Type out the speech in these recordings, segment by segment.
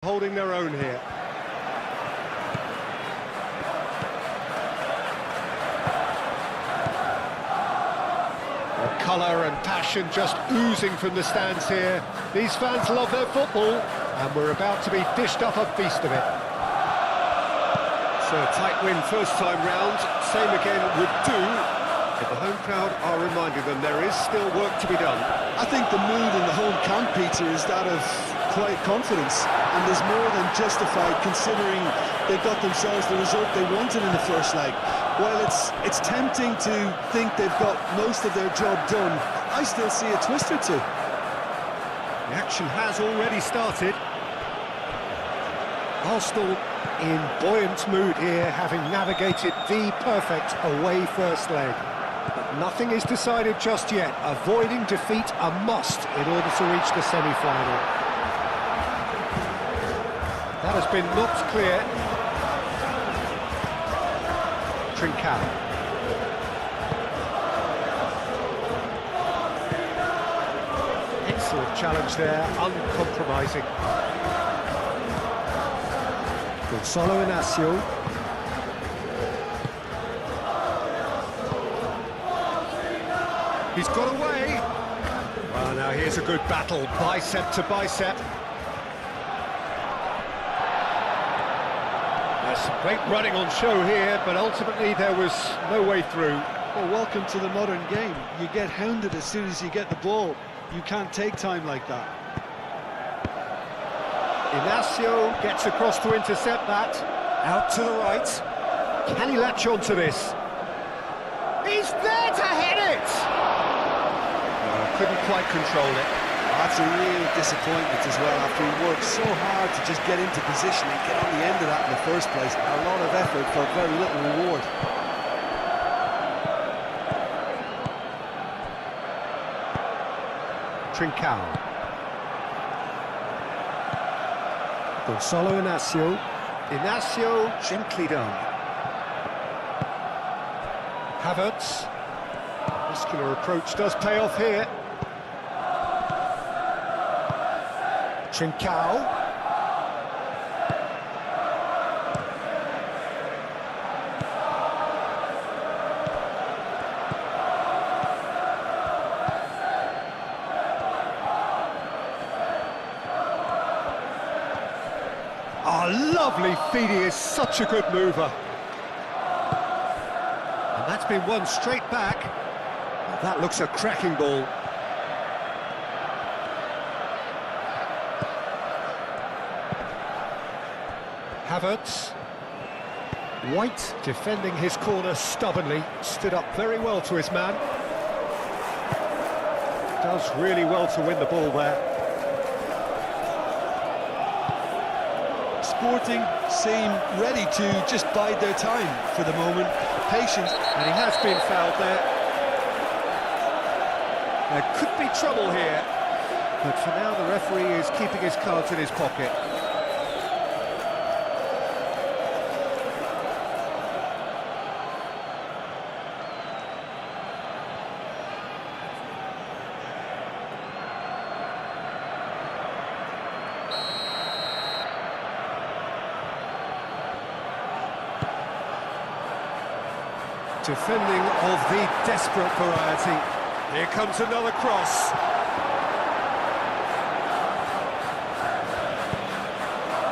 Holding their own here. Colour and passion just oozing from the stands here. These fans love their football, and we're about to be dished up a feast of it. So a tight win first time round, same again would do. But the home crowd are reminding them there is still work to be done. I think the mood in the home camp, Peter, is that of quiet confidence, and there's more than justified considering they got themselves the result they wanted in the first leg. While it's tempting to think they've got most of their job done, I still see a twist or two. The action has already started. Arsenal in buoyant mood here, having navigated the perfect away first leg. But nothing is decided just yet. Avoiding defeat a must in order to reach the semi-final. That has been knocked clear. Trincao. Excellent challenge there, uncompromising. Gonzalo Inacio. He's got away. Well, now here's a good battle, bicep to bicep. There's some great running on show here, but ultimately there was no way through. Well, welcome to the modern game. You get hounded as soon as you get the ball. You can't take time like that. Inacio gets across to intercept that. Out to the right. Can he latch on to this? He's there to hit it! No, couldn't quite control it. That's a real disappointment as well, after he worked so hard to just get into position and get on the end of that in the first place. A lot of effort for very little reward. Trincao. Gonzalo Inacio. Inacio, gently done. Havertz. Muscular approach does pay off here. Trincao. Oh, lovely feed, he is such a good mover. And that's been won straight back. Well, that looks a cracking ball. Havertz. White defending his corner stubbornly, stood up very well to his man. Does really well to win the ball there. Sporting seem ready to just bide their time for the moment, patient. And he has been fouled there. There could be trouble here, but for now the referee is keeping his cards in his pocket. Defending of the desperate variety. Here comes another cross.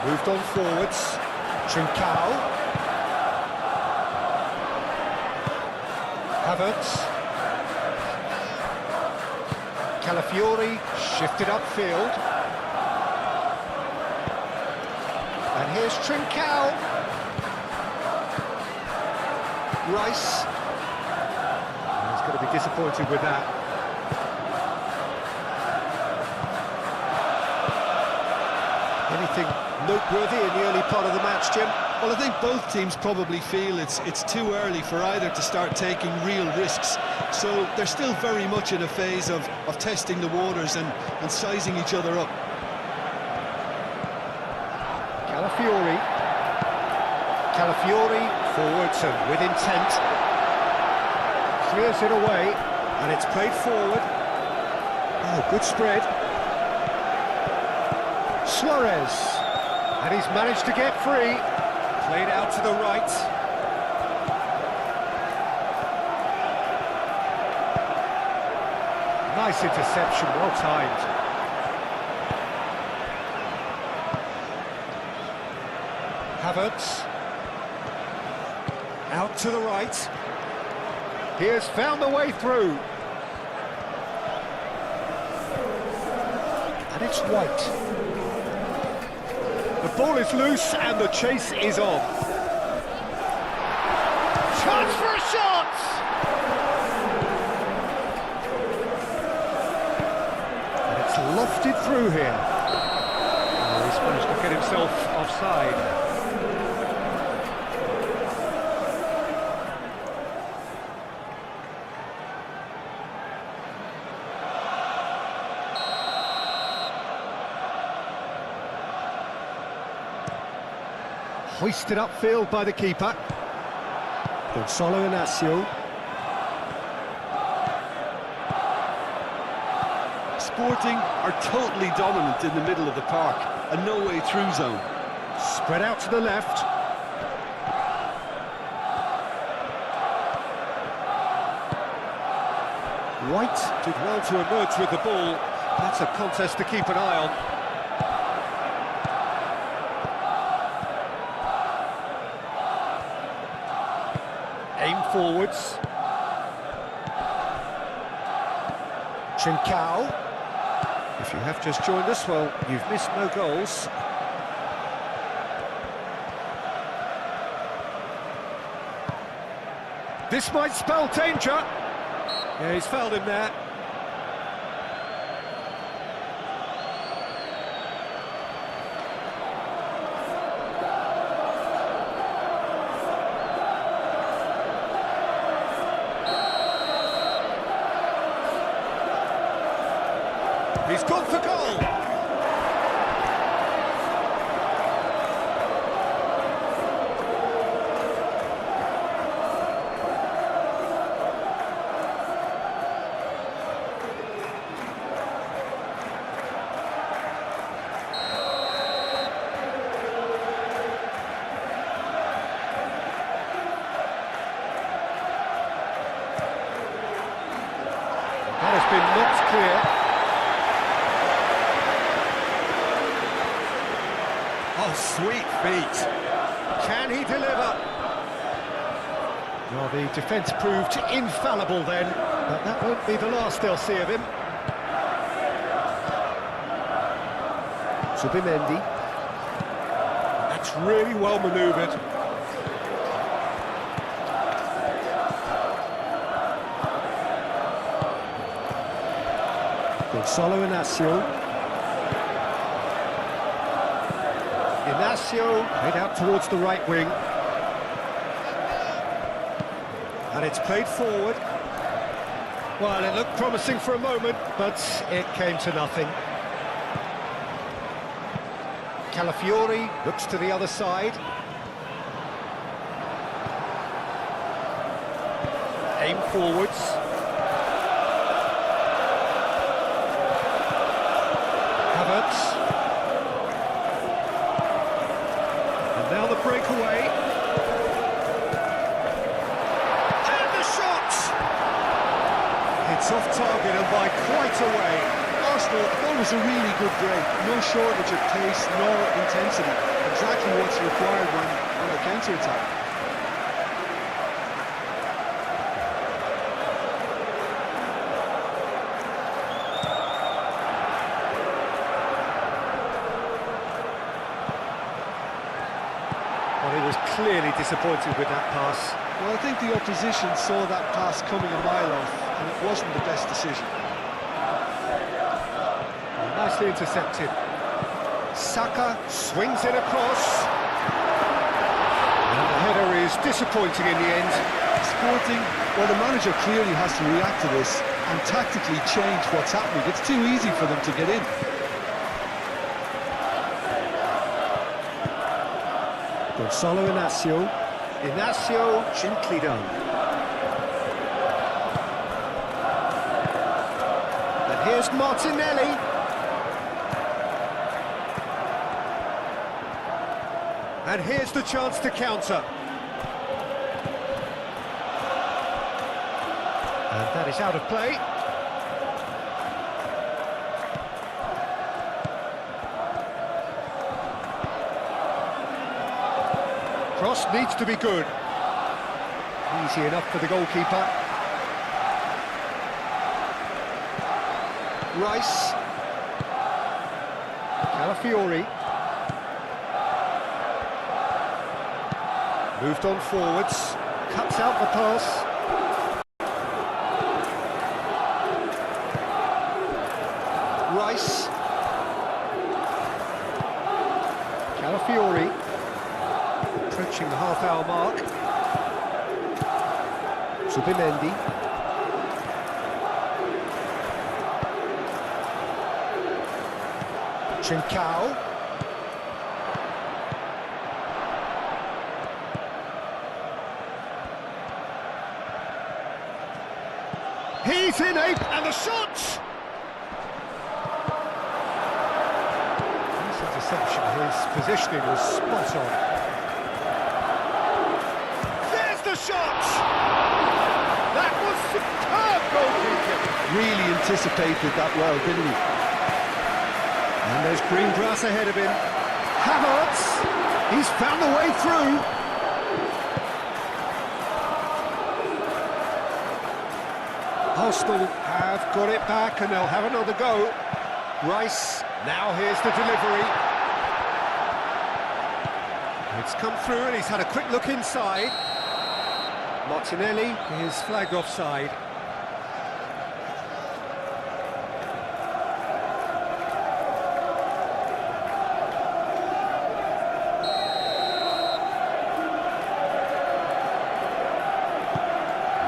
Moved on forwards. Trincao. Havertz. Calafiori shifted upfield. And here's Trincao. Rice. He's going to be disappointed with that. Anything noteworthy in the early part of the match, Jim? Well, I think both teams probably feel it's too early for either to start taking real risks. So they're still very much in a phase of testing the waters and sizing each other up. Calafiori forwards and with intent. Clears it away, and it's played forward. Oh, good spread. Suarez. And he's managed to get free. Played out to the right. Nice interception, well timed. Havertz. Out to the right. He has found the way through. And it's White. The ball is loose and the chase is on. Chance for a shot! And it's lofted through here. Oh, he's managed to get himself offside. Hoisted upfield by the keeper. Gonzalo Inacio. Sporting are totally dominant in the middle of the park, a no-way through zone. Spread out to the left. White did well to emerge with the ball. That's a contest to keep an eye on. Aim forwards. Trincao. If you have just joined us, well, you've missed no goals. This might spell danger. Yeah, he's fouled him there. He's gone for goal. That has been knocked clear. Oh, sweet feet. Can he deliver? Well, the defence proved infallible then, but that won't be the last they'll see of him. Subimendi. That's really well manoeuvred. Gonzalo Inacio. Inacio played out towards the right wing. And it's played forward. Well, it looked promising for a moment, but it came to nothing. Calafiori looks to the other side. Aim forwards. Havertz. Now the breakaway. And the shot! It's off target and by quite a way. Arsenal, that was a really good break. No shortage of pace nor intensity. Exactly what's required on a counter-attack. Well, he was clearly disappointed with that pass. Well, I think the opposition saw that pass coming a mile off, and it wasn't the best decision. Nicely intercepted. Saka swings it across. And the header is disappointing in the end. Sporting, well, the manager clearly has to react to this and tactically change what's happening. It's too easy for them to get in. Gonzalo Inacio. Inacio, gently done. And here's Martinelli. And here's the chance to counter. And that is out of play. Cross needs to be good. Easy enough for the goalkeeper. Rice. Calafiori. Moved on forwards. Cuts out the pass. Rice. Calafiori. Approaching the half-hour mark. Subimendi. Trincao. He's in ape, and the shot! His interception, his positioning was spot on. There's the shot! That was superb goalkeeping! Really anticipated that well, didn't he? And there's green grass ahead of him. Havertz! He's found the way through! Arsenal have got it back and they'll have another go. Rice, now here's the delivery. It's come through and he's had a quick look inside. Martinelli is flagged offside.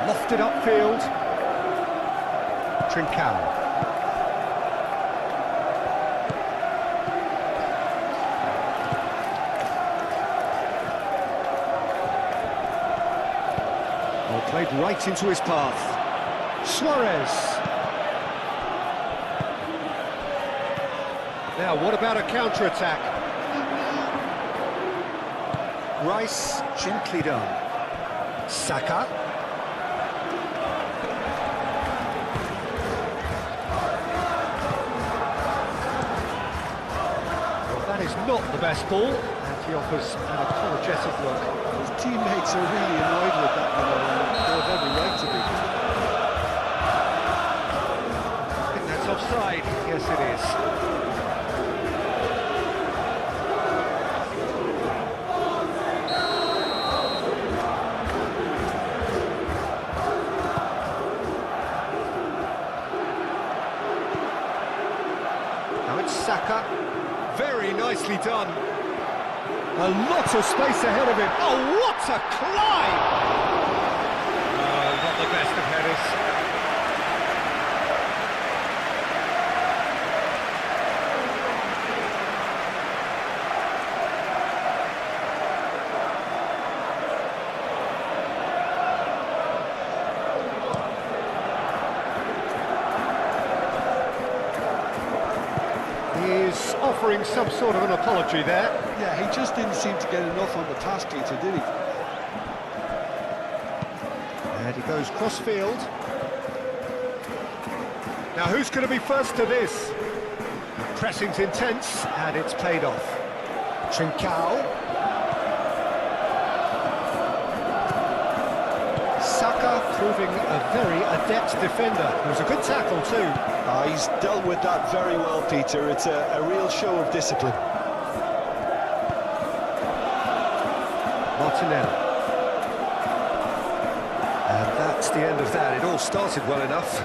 Lofted upfield. Trincao. Well played right into his path. Suarez. Now, what about a counter-attack? Rice, gently done. Saka. Is not the best ball, and he offers an apologetic look. His teammates are really annoyed with that, and they have every right to be. I think that's offside. Yes, it is. Now it's Saka. Very nicely done. A lot of space ahead of him. Oh, what a climb! Oh, not the best of headers. He's offering some sort of an apology there. Yeah, he just didn't seem to get enough on the task later, did he? And he goes cross-field. Now who's going to be first to this? The pressing's intense, and it's paid off. Trincao. Saka proving a very adept defender. It was a good tackle too. He's dealt with that very well, Peter. It's a real show of discipline. Martinelli. And that's the end of that. It all started well enough.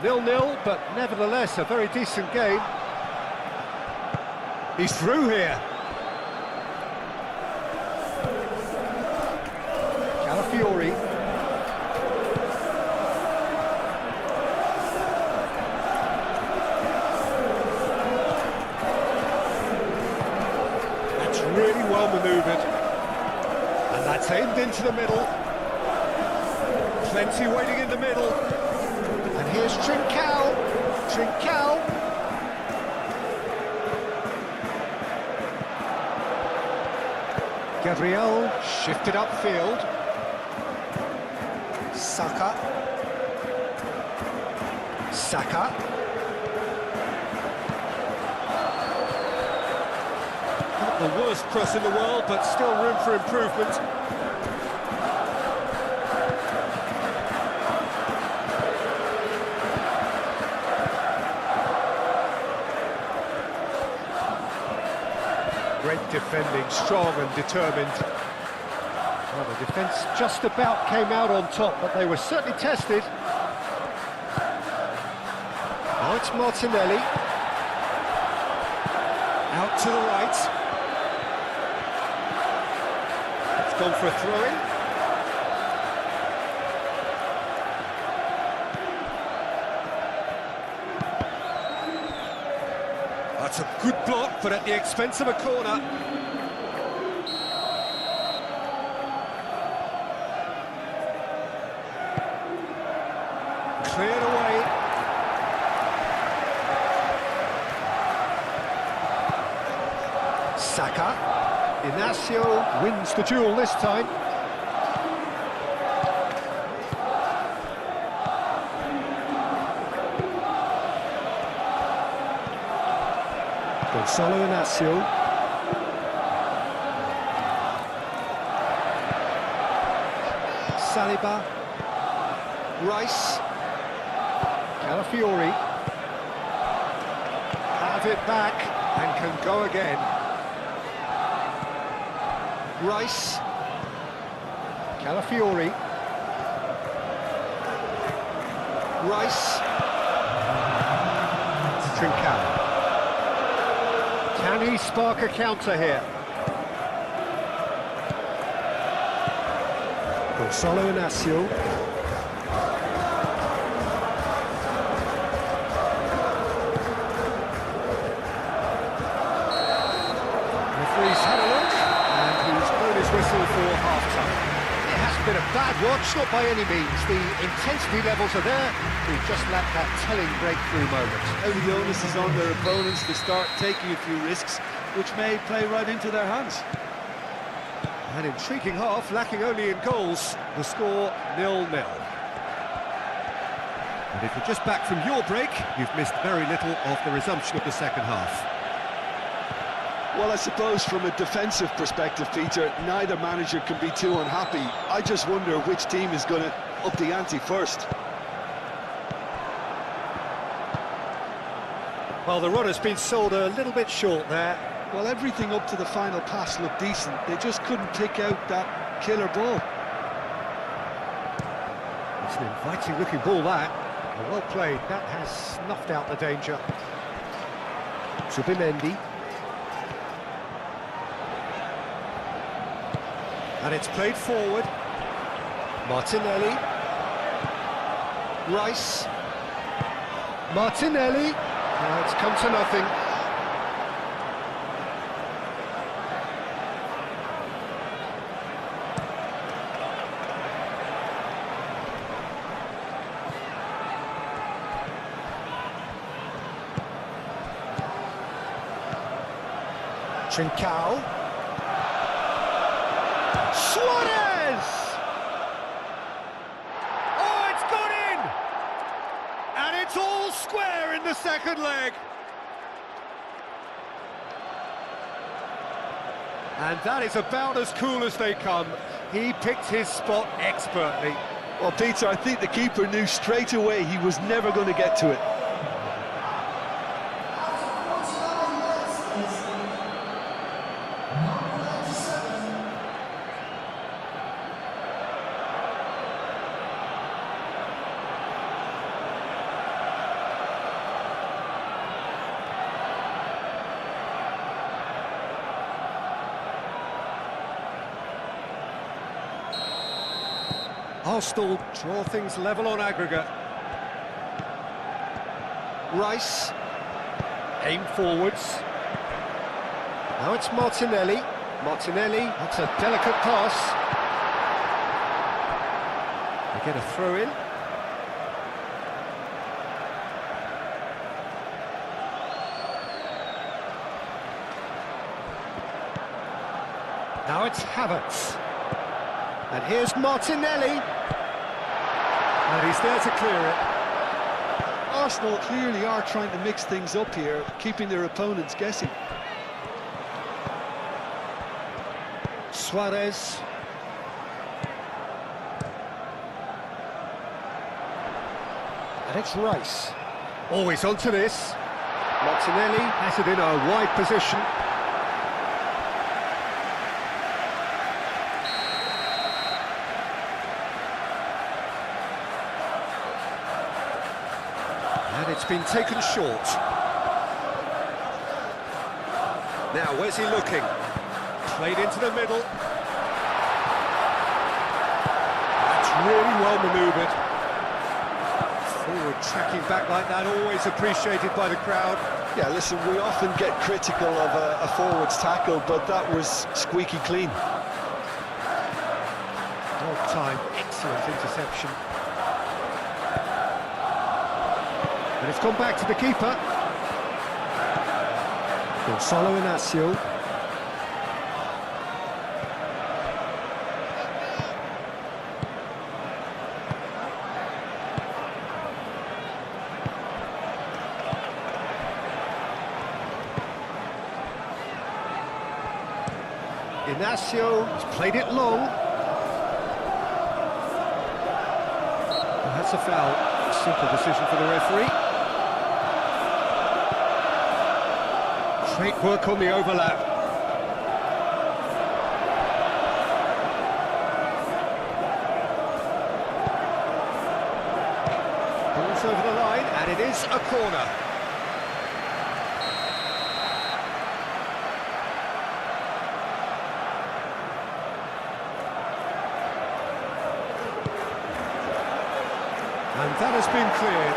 Nil-nil, but nevertheless a very decent game. He's through here. Calafiori. That's really well manoeuvred. And that's aimed into the middle. Plenty waiting in the middle. And here's Trincao. Trincao. Gabriel shifted upfield. Saka. Not the worst cross in the world, but still room for improvement. Great defending, strong and determined. Well, the defence just about came out on top, but they were certainly tested. Now it's Martinelli. Out to the right. It's gone for a throw-in. That's a good block, but at the expense of a corner. Cleared away. Saka. Inacio wins the duel this time. Gonzalo Inacio. Saliba. Rice. Calafiori. Have it back and can go again. Rice. Calafiori. Rice. Trincao. Can he spark a counter here? Gonzalo Inacio. Referee's had a look, and he's blown his whistle for half-time. It hasn't been a bad watch, not by any means. The intensity levels are there. We just lack that telling breakthrough moment. Now the onus is on their opponents to start taking a few risks, which may play right into their hands. An intriguing half, lacking only in goals. The score 0-0. And if you're just back from your break, you've missed very little of the resumption of the second half. Well, I suppose from a defensive perspective, Peter, neither manager can be too unhappy. I just wonder which team is going to up the ante first. Well, the run has been sold a little bit short there. Well, everything up to the final pass looked decent. They just couldn't pick out that killer ball. It's an inviting-looking ball, that. Well played. That has snuffed out the danger. Zubimendi. And it's played forward. Martinelli. Rice. Martinelli. Now it's come to nothing. Trincao. Suarez! Oh, it's gone in! And it's all square in the second leg. And that is about as cool as they come. He picked his spot expertly. Well, Peter, I think the keeper knew straight away he was never going to get to it. Arsenal draw things level on aggregate. Rice, aim forwards. Now it's Martinelli. Martinelli, that's a delicate pass. They get a throw-in. Now it's Havertz. And here's Martinelli. And he's there to clear it. Arsenal clearly are trying to mix things up here, keeping their opponents guessing. Suarez. And it's Rice. Always onto this. Martinelli has it in a wide position. And it's been taken short. Now, where's he looking? Played into the middle. That's really well manoeuvred. Forward tracking back like that, always appreciated by the crowd. Yeah, listen, we often get critical of a forward's tackle, but that was squeaky clean. Long time, excellent interception. And it's gone back to the keeper. Gonzalo Inacio. Inacio has played it long. And that's a foul. A simple decision for the referee. Great work on the overlap. Ball's over the line, and it is a corner. And that has been cleared.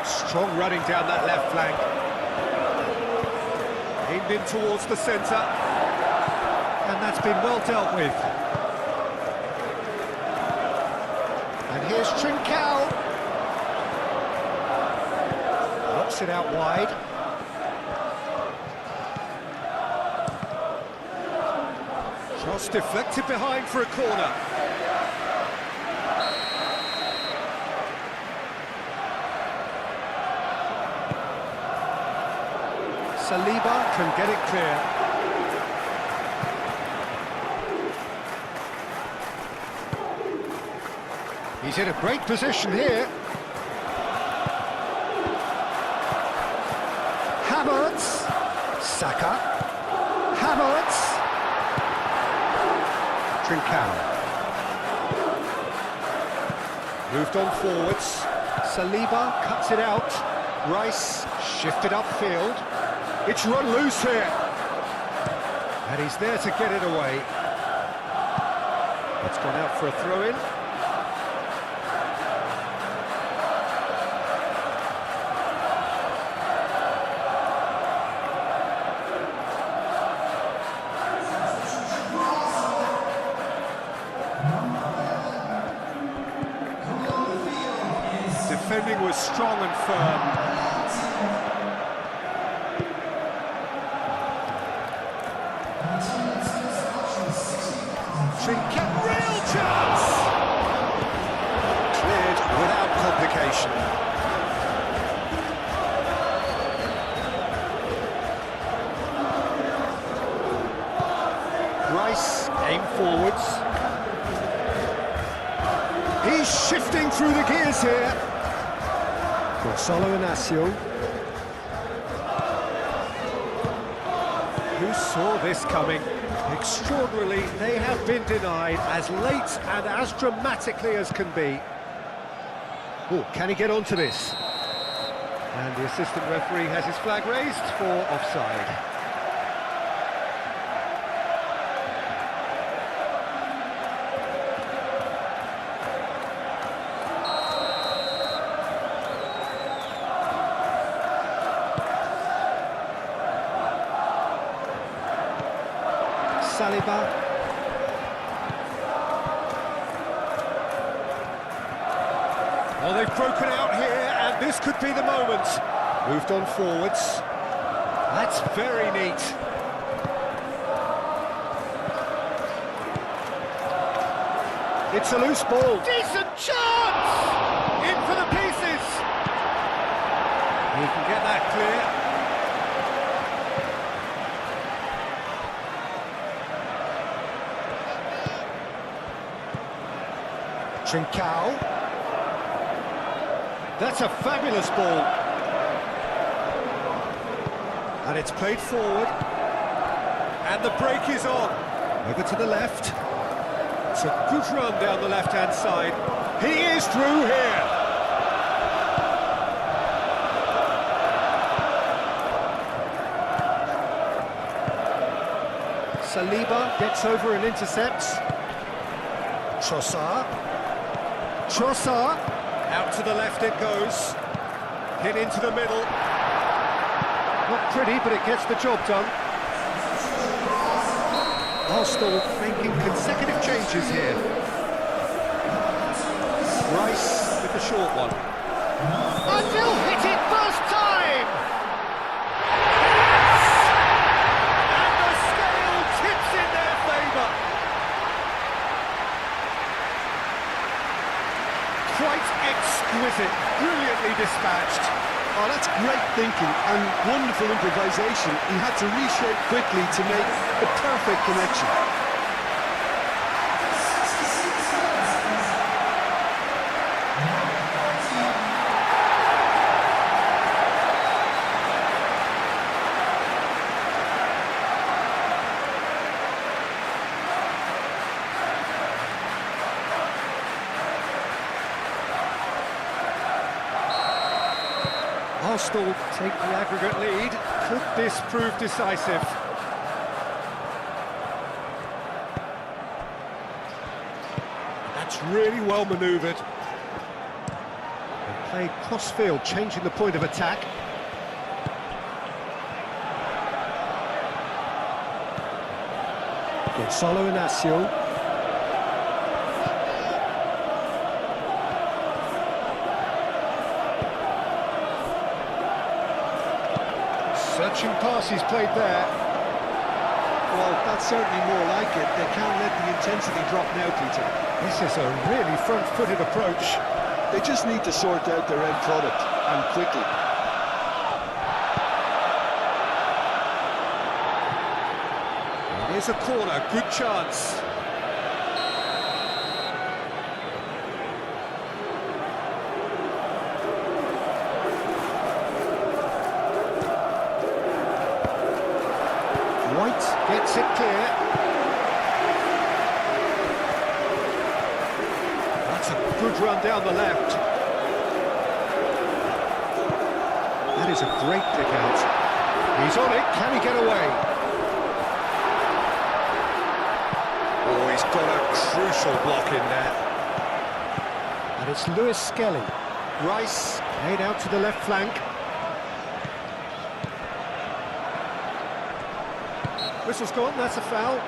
Strong running down that left flank. Aimed in towards the centre. And that's been well dealt with. And here's Trincao. Knocks it out wide. Cross deflected behind for a corner. Saliba can get it clear. He's in a great position here. Havertz. Saka. Havertz. Trincao. Moved on forwards. Saliba cuts it out. Rice shifted upfield. It's run loose here. And he's there to get it away. It's gone out for a throw-in. Defending was strong and firm. Real chance! Cleared without complication. Rice, aim forwards. He's shifting through the gears here. Gonzalo Inacio. Who saw this coming? Extraordinarily, they have been denied as late and as dramatically as can be. Oh, can he get onto this? And the assistant referee has his flag raised for offside. Saliba. Well, they've broken out here, and this could be the moment. Moved on forwards. That's very neat. It's a loose ball. Decent chance! In for the pieces. He can get that clear. Trincao. That's a fabulous ball. And it's played forward. And the break is on. Over to the left. It's a good run down the left-hand side. He is through here. Saliba gets over and intercepts. Trossard. Out to the left it goes. Hit into the middle. Not pretty, but it gets the job done. Arsenal making consecutive changes here. Rice with the short one. And he'll hit it first time! Yes! And the scale tips in their favour. Quite exquisite, brilliantly dispatched. Oh, that's great thinking and wonderful improvisation. He had to reshape quickly to make the perfect connection. Arsenal take the aggregate lead. Could this prove decisive? That's really well manoeuvred. They played cross-field, changing the point of attack. Gonzalo Inacio. Searching pass he's played there. Well, that's certainly more like it. They can't let the intensity drop now, Peter. This is a really front-footed approach. They just need to sort out their end product, and quickly. Here's a corner, good chance. White gets it clear. That's a good run down the left. That is a great pick out. He's on it, can he get away? Oh, he's got a crucial block in there. And it's Lewis Skelly. Rice made out to the left flank. Whistle's gone, that's a foul.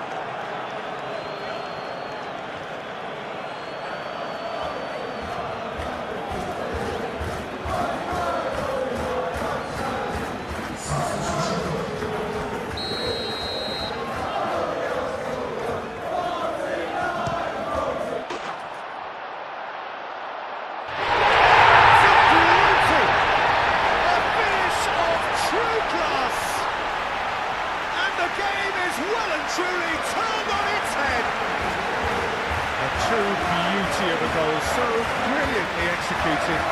Truly turned on its head. A true beauty of a goal, so brilliantly executed.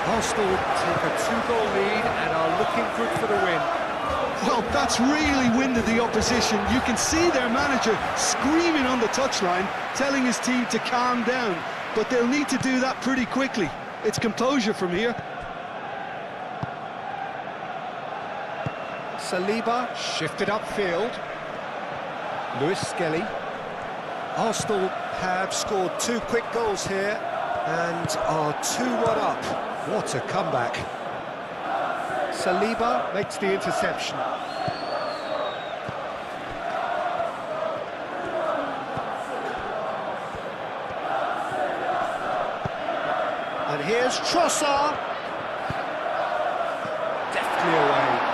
Arsenal take a 2-goal lead and are looking good for the win. Well, that's really winded the opposition. You can see their manager screaming on the touchline, telling his team to calm down. But they'll need to do that pretty quickly. It's composure from here. Saliba shifted upfield. Lewis Skelly. Arsenal have scored 2 quick goals here. And are 2-1 up. What a comeback. Saliba makes the interception. And here's Trossard. Deftly away.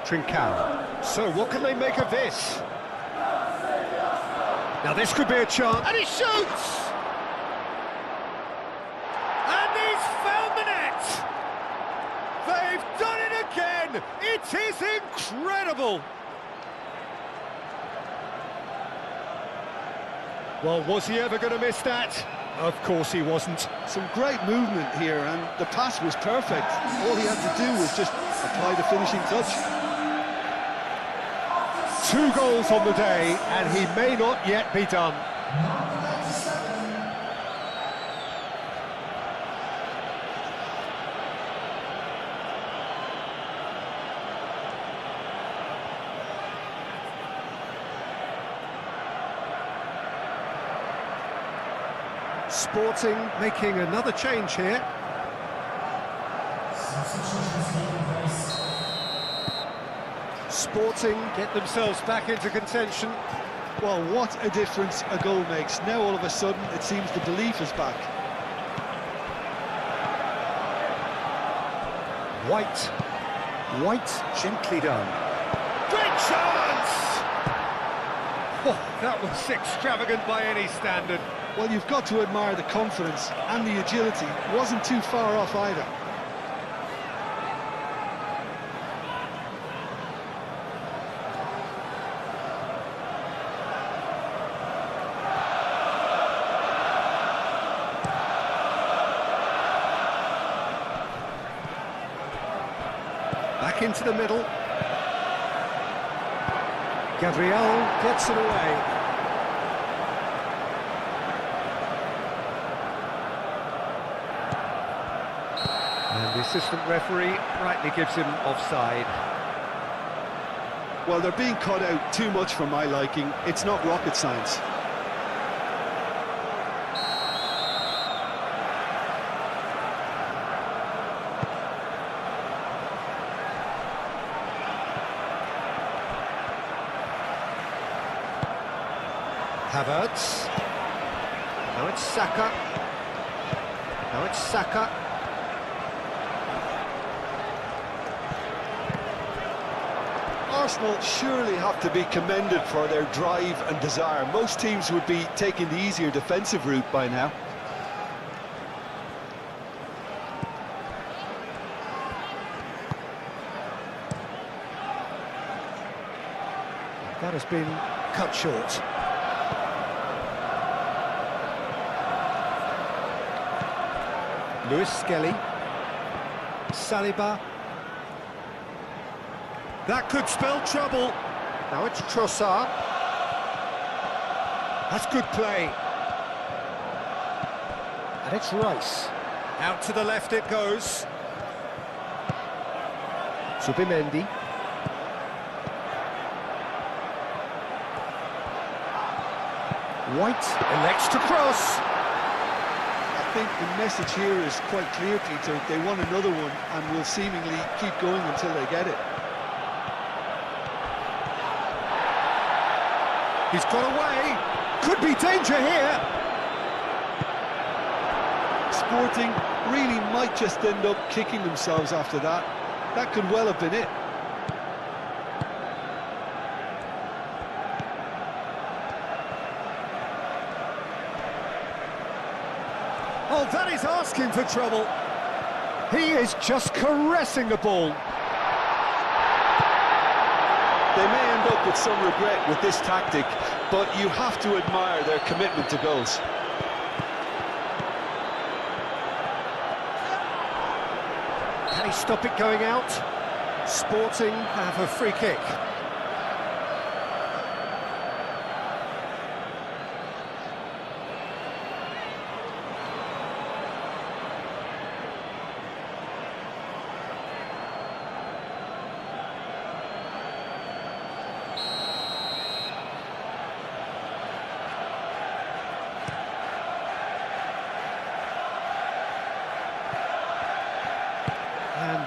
Trincao. So what can they make of this? Now this could be a chance. And he shoots! And he's found the net! They've done it again! It is incredible! Well, was he ever going to miss that? Of course he wasn't. Some great movement here, and the pass was perfect. All he had to do was just apply the finishing touch. 2 goals on the day, and he may not yet be done. Sporting making another change here. Sporting get themselves back into contention. Well, what a difference a goal makes. Now all of a sudden it seems the belief is back. White gently done. Great chance! Oh, that was extravagant by any standard. Well, you've got to admire the confidence and the agility. Wasn't too far off either. Back into the middle. Gabriel gets it away. And the assistant referee rightly gives him offside. Well, they're being cut out too much for my liking. It's not rocket science. Havertz. Now it's Saka. Now it's Saka. Arsenal surely have to be commended for their drive and desire. Most teams would be taking the easier defensive route by now. That has been cut short. Lewis Skelly. Saliba. That could spell trouble. Now it's Trossard. That's good play. And it's Rice. Out to the left it goes. Zubimendi. White elects to cross. I think the message here is quite clear, Peter. They want another one and will seemingly keep going until they get it. He's got away. Could be danger here. Sporting really might just end up kicking themselves after that. That could well have been it. Oh, that is asking for trouble. He is just caressing the ball. They may end up with some regret with this tactic, but you have to admire their commitment to goals. Can he stop it going out? Sporting have a free kick.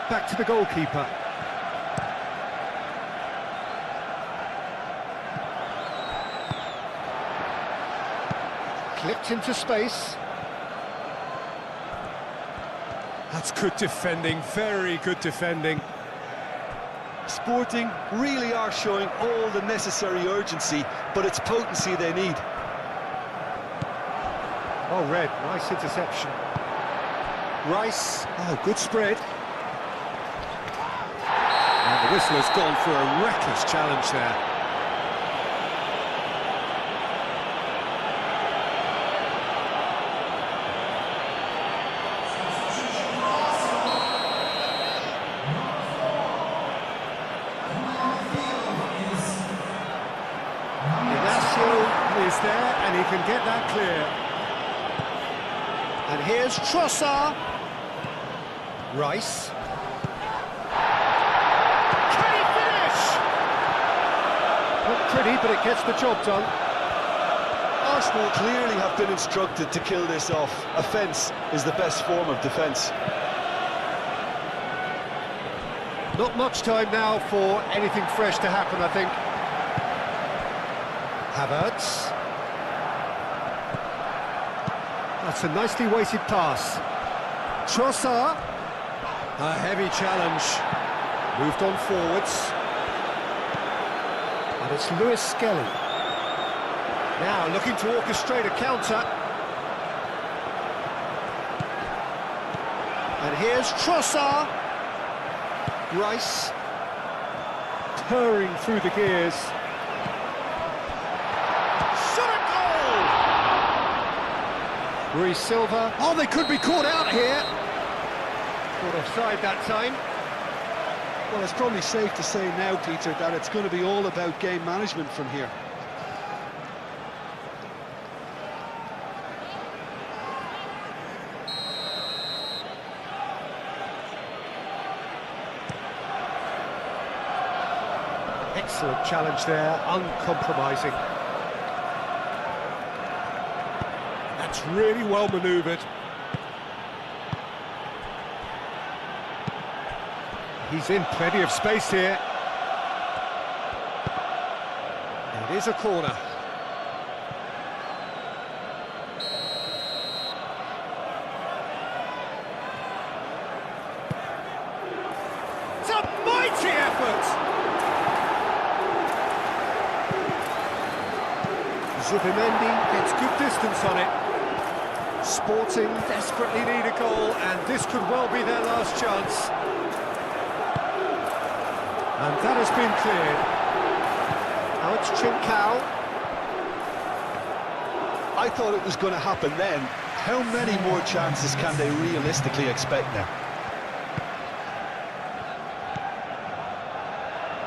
back to the goalkeeper. Clipped into space. That's good defending, very good defending. Sporting really are showing all the necessary urgency, but it's potency they need. Oh, Red, nice interception. Rice, oh, good spread. And the whistle has gone for a reckless challenge there. Is there, and he can get that clear. And here's Trossard. Rice. Can he finish? Not pretty, but it gets the job done. Arsenal clearly have been instructed to kill this off. Offence is the best form of defence. Not much time now for anything fresh to happen, I think. Havertz. That's a nicely weighted pass. Trossard. A heavy challenge. Moved on forwards. And it's Lewis Skelly. Now looking to orchestrate a counter. And here's Trossard. Rice. Purring through the gears. Rui Silva. Oh, they could be caught out here. Caught offside that time. Well, it's probably safe to say now, Peter, that it's going to be all about game management from here. Excellent challenge there, uncompromising. That's really well manoeuvred. He's in plenty of space here. It is a corner. It's a mighty effort! Zubimendi gets good distance on it. Sporting desperately need a goal, and this could well be their last chance. And that has been cleared. Now it's Trincao. I thought it was going to happen then. How many more chances can they realistically expect now?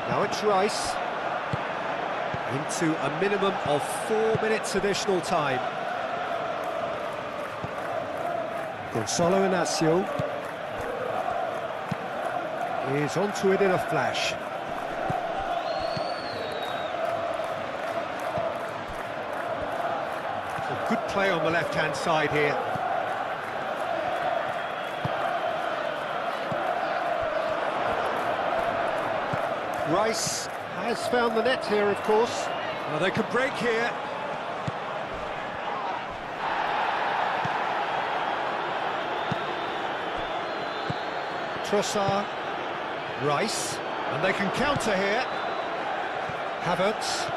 Now it's Rice. Into a minimum of 4 minutes additional time. Gonzalo Inacio is onto it in a flash. A good play on the left-hand side here. Rice has found the net here, of course. Well, they could break here. Trossard, Rice, and they can counter here. Havertz.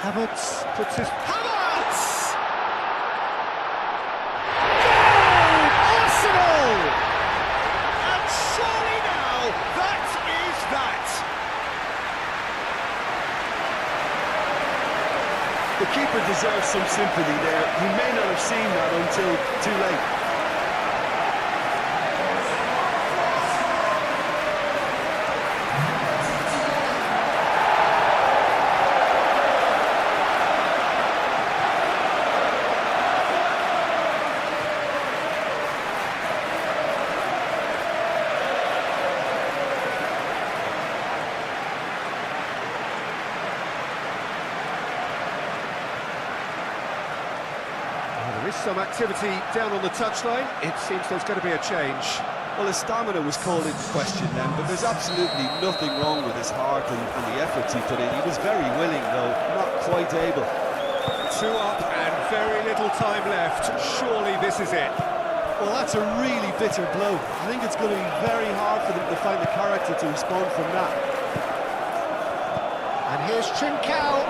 Havertz puts his... Havertz! Goal! Arsenal! And surely now, that is that! The keeper deserves some sympathy there. He may not have seen that until too late. There is some activity down on the touchline. It seems there's going to be a change. Well, his stamina was called into question then, but there's absolutely nothing wrong with his heart and the efforts he put in. He was very willing, though, not quite able. 2 up and very little time left. Surely this is it. Well, that's a really bitter blow. I think it's going to be very hard for them to find the character to respond from that. And here's Trincao.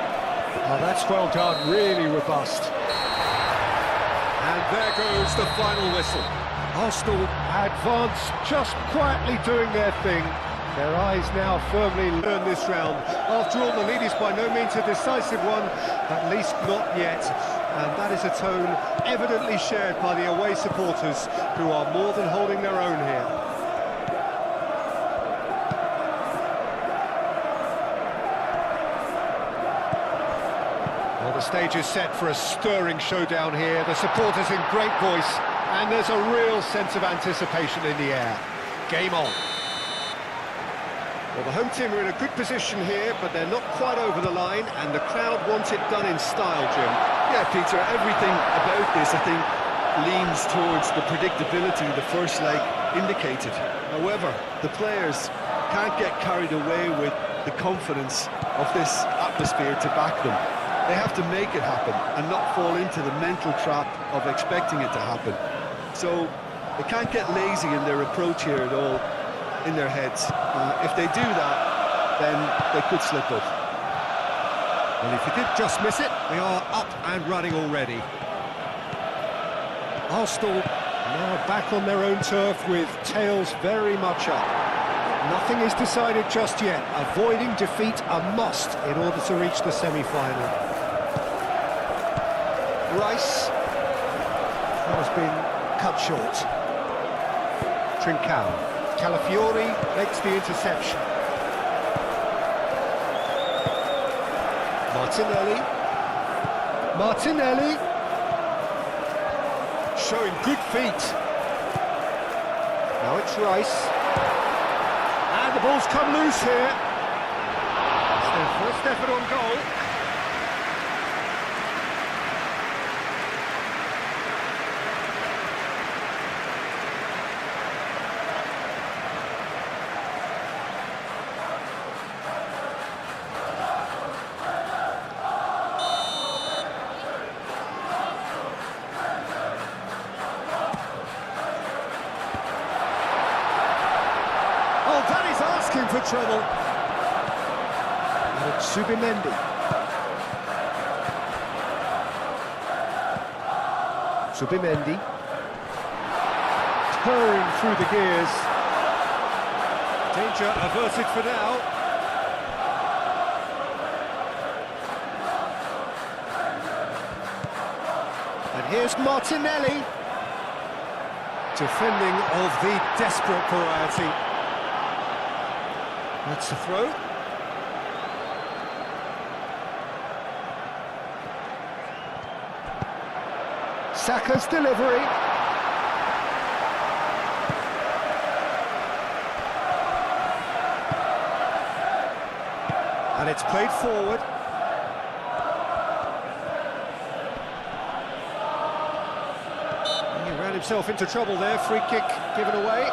Oh, that's well done, really robust. And there goes the final whistle. Arsenal advance, just quietly doing their thing. Their eyes now firmly learn this round. After all, the lead is by no means a decisive one, at least not yet. And that is a tone evidently shared by the away supporters, who are more than holding their own here. Well, the stage is set for a stirring showdown here. The supporters in great voice, and there's a real sense of anticipation in the air. Game on. Well, the home team are in a good position here, but they're not quite over the line, and the crowd want it done in style, Jim. Yeah, Peter, everything about this, I think, leans towards the predictability the first leg indicated. However, the players can't get carried away with the confidence of this atmosphere to back them. They have to make it happen and not fall into the mental trap of expecting it to happen. So they can't get lazy in their approach here at all, in their heads. If they do that, then they could slip up. Well, if you did just miss it, they are up and running already. Arsenal now back on their own turf with tails very much up. Nothing is decided just yet. Avoiding defeat a must in order to reach the semi-final. Rice. That has been cut short. Trincao. Calafiori makes the interception. Martinelli. Showing good feet. Now it's Rice. And the ball's come loose here. It's their first effort on goal. For trouble. And it's Subimendi. Purring through the gears. Danger averted for now. And here's Martinelli. Defending of the desperate variety. That's the throw. Saka's delivery. And it's played forward. He ran himself into trouble there. Free kick given away.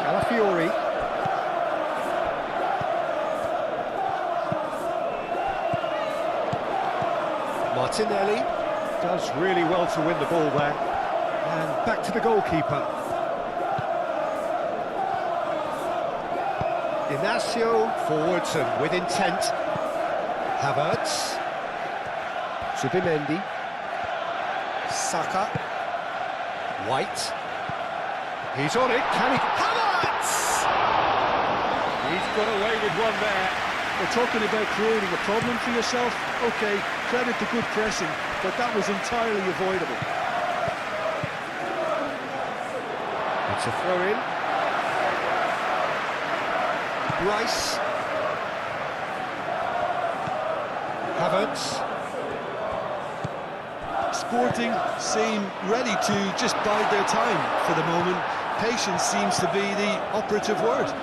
Calafiori. Martinelli does really well to win the ball there. And back to the goalkeeper. Inacio forwards and with intent. Havertz. Subimendi. Saka. White. He's on it, can he? Havertz! He's got away with one there. We're talking about creating a problem for yourself. OK, credit to good pressing, but that was entirely avoidable. It's a throw-in. Rice. Havertz. Sporting seem ready to just bide their time for the moment. Patience seems to be the operative word.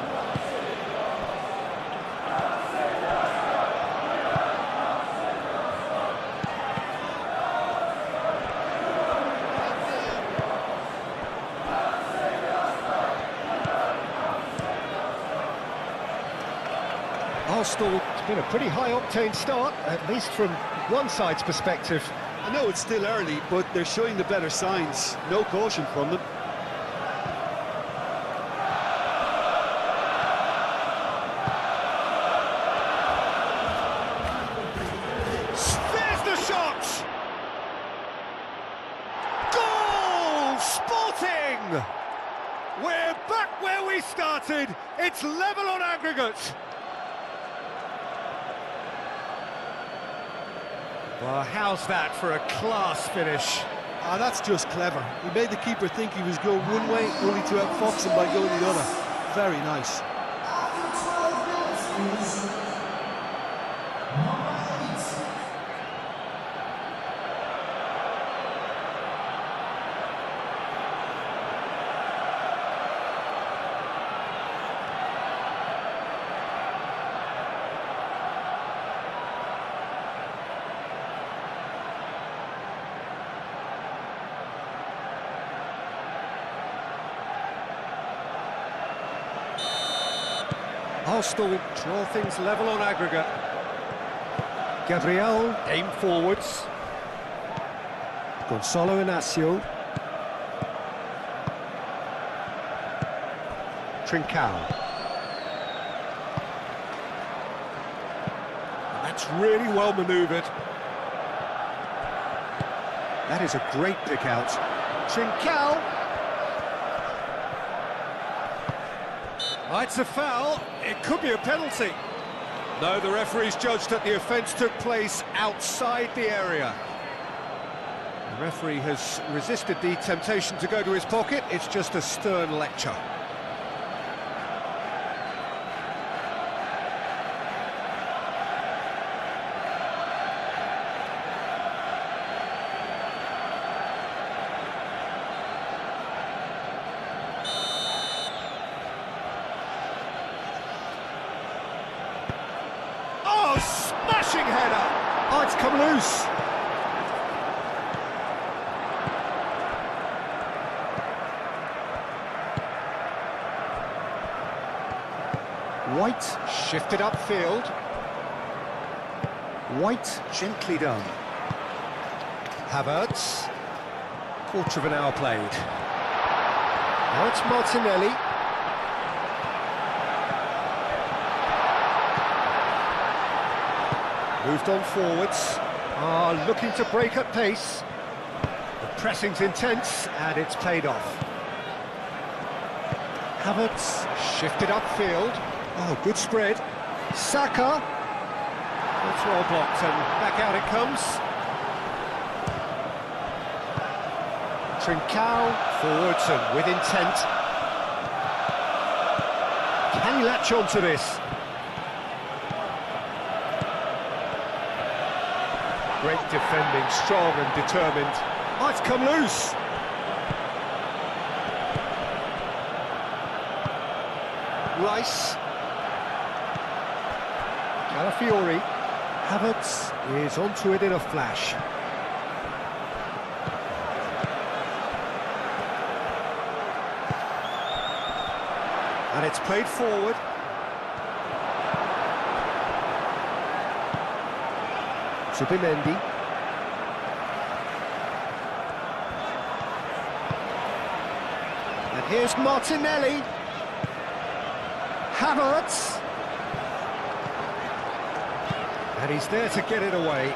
Arsenal, it's been a pretty high-octane start, at least from one side's perspective. I know it's still early, but they're showing the better signs. No caution from them. There's the shot! Goal! Sporting! We're back where we started. It's level on aggregate. Well, how's that for a class finish? Ah, that's just clever. He made the keeper think he was going one way, only to outfox him by going the other. Very nice. Arsenal draw things level on aggregate. Gabriel, aim forwards. Gonzalo Inacio. Trincao. That's really well manoeuvred. That is a great pick out. Trincao. Oh, it's a foul. It could be a penalty. No, the referee's judged that the offence took place outside the area. The referee has resisted the temptation to go to his pocket. It's just a stern lecture. Smashing header! Oh, it's come loose! White shifted upfield. White gently done. Havertz. Quarter of an hour played. Now it's Martinelli. Moved on forwards, looking to break at pace. The pressing's intense, and it's paid off. Havertz shifted upfield. Oh, good spread. Saka. It's well blocked, and back out it comes. Trincao, forwards and with intent. Can he latch on to this? Great defending, strong and determined. Oh, it's come loose. Rice. Calafiori. Havertz is onto it in a flash. And it's played forward. Zubimendi. And here's Martinelli. Havertz. And he's there to get it away.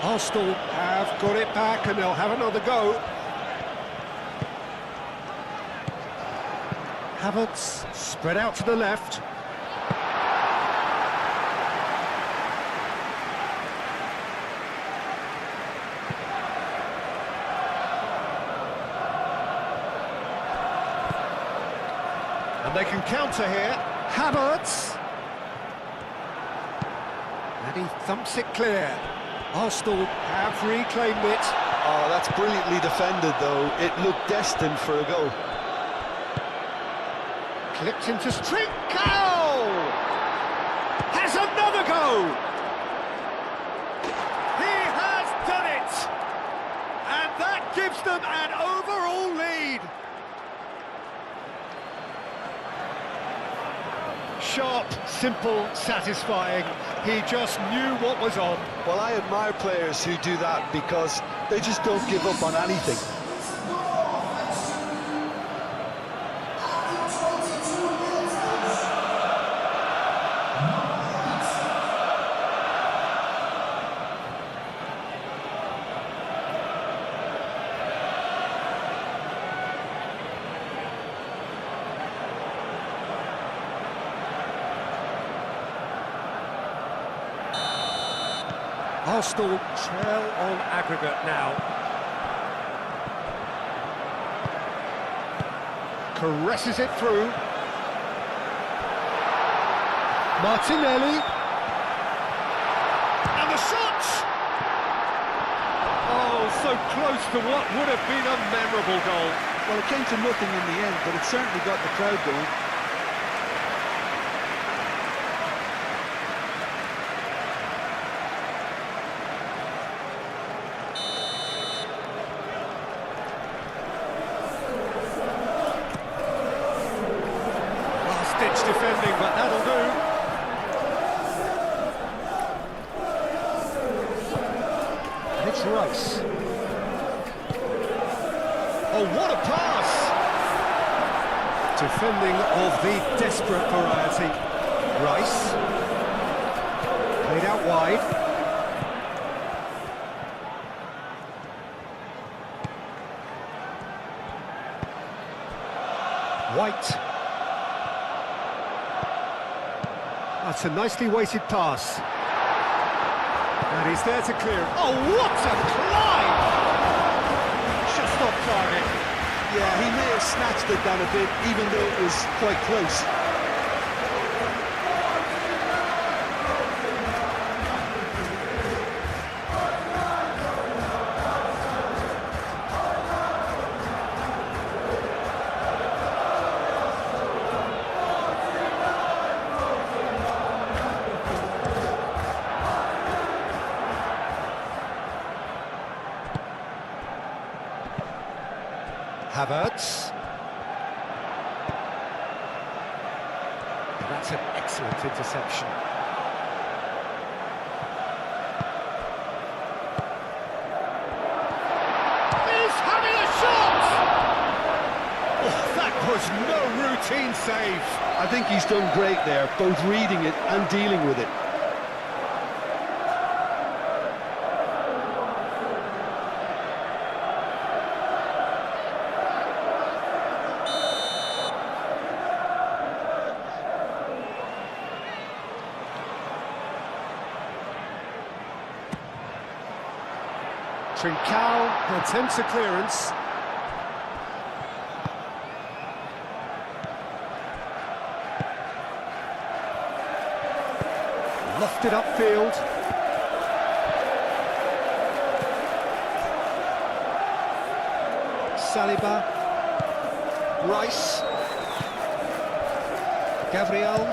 Arsenal have got it back and they'll have another go. Havertz spread out to the left. And they can counter here. Havertz. And he thumps it clear. Arsenal have reclaimed it. Oh, that's brilliantly defended, though. It looked destined for a goal. Clipped into Trincao! Has another go! He has done it! And that gives them an overall lead. Sharp, simple, satisfying. He just knew what was on. Well, I admire players who do that because they just don't give up on anything. Arsenal trail on aggregate now. Caresses it through. Martinelli. And the shot! Oh, so close to what would have been a memorable goal. Well, it came to nothing in the end, but it certainly got the crowd going. Ditch defending, but that'll do. And it's Rice. Oh, what a pass! Defending of the desperate variety. Rice. Played out wide. White. That's a nicely weighted pass. And he's there to clear. Oh, what a climb! Just off target. Yeah, he may have snatched it down a bit, even though it was quite close. Havertz. That's an excellent interception. He's having a shot! Oh, that was no routine save. I think he's done great there, both reading it and dealing with it. Trincao attempts a clearance. Lofted upfield. Saliba. Rice. Gabriel.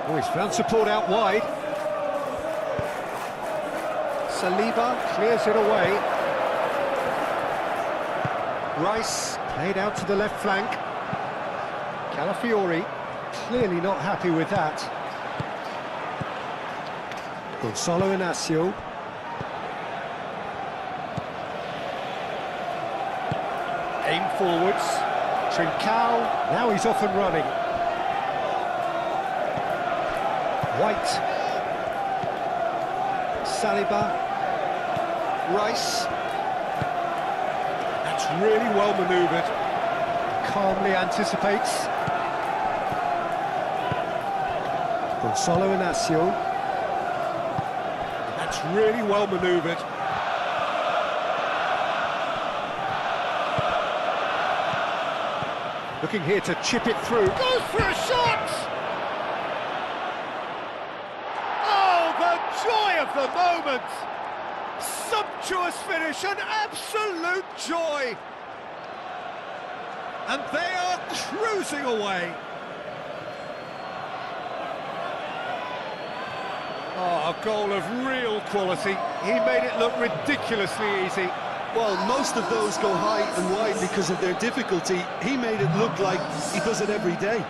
Oh, he's found support out wide. Saliba clears it away. Rice played out to the left flank. Calafiori clearly not happy with that. Gonzalo Inacio. Aim forwards. Trincao, now he's off and running. White. Saliba. Rice. That's really well manoeuvred. Calmly anticipates. Gonzalo Inacio. That's really well manoeuvred. Looking here to chip it through. Goes for a shot! Oh, the joy of the moment! Sumptuous finish, an absolute joy! And they are cruising away. Oh, a goal of real quality. He made it look ridiculously easy. Well, most of those go high and wide because of their difficulty. He made it look like he does it every day.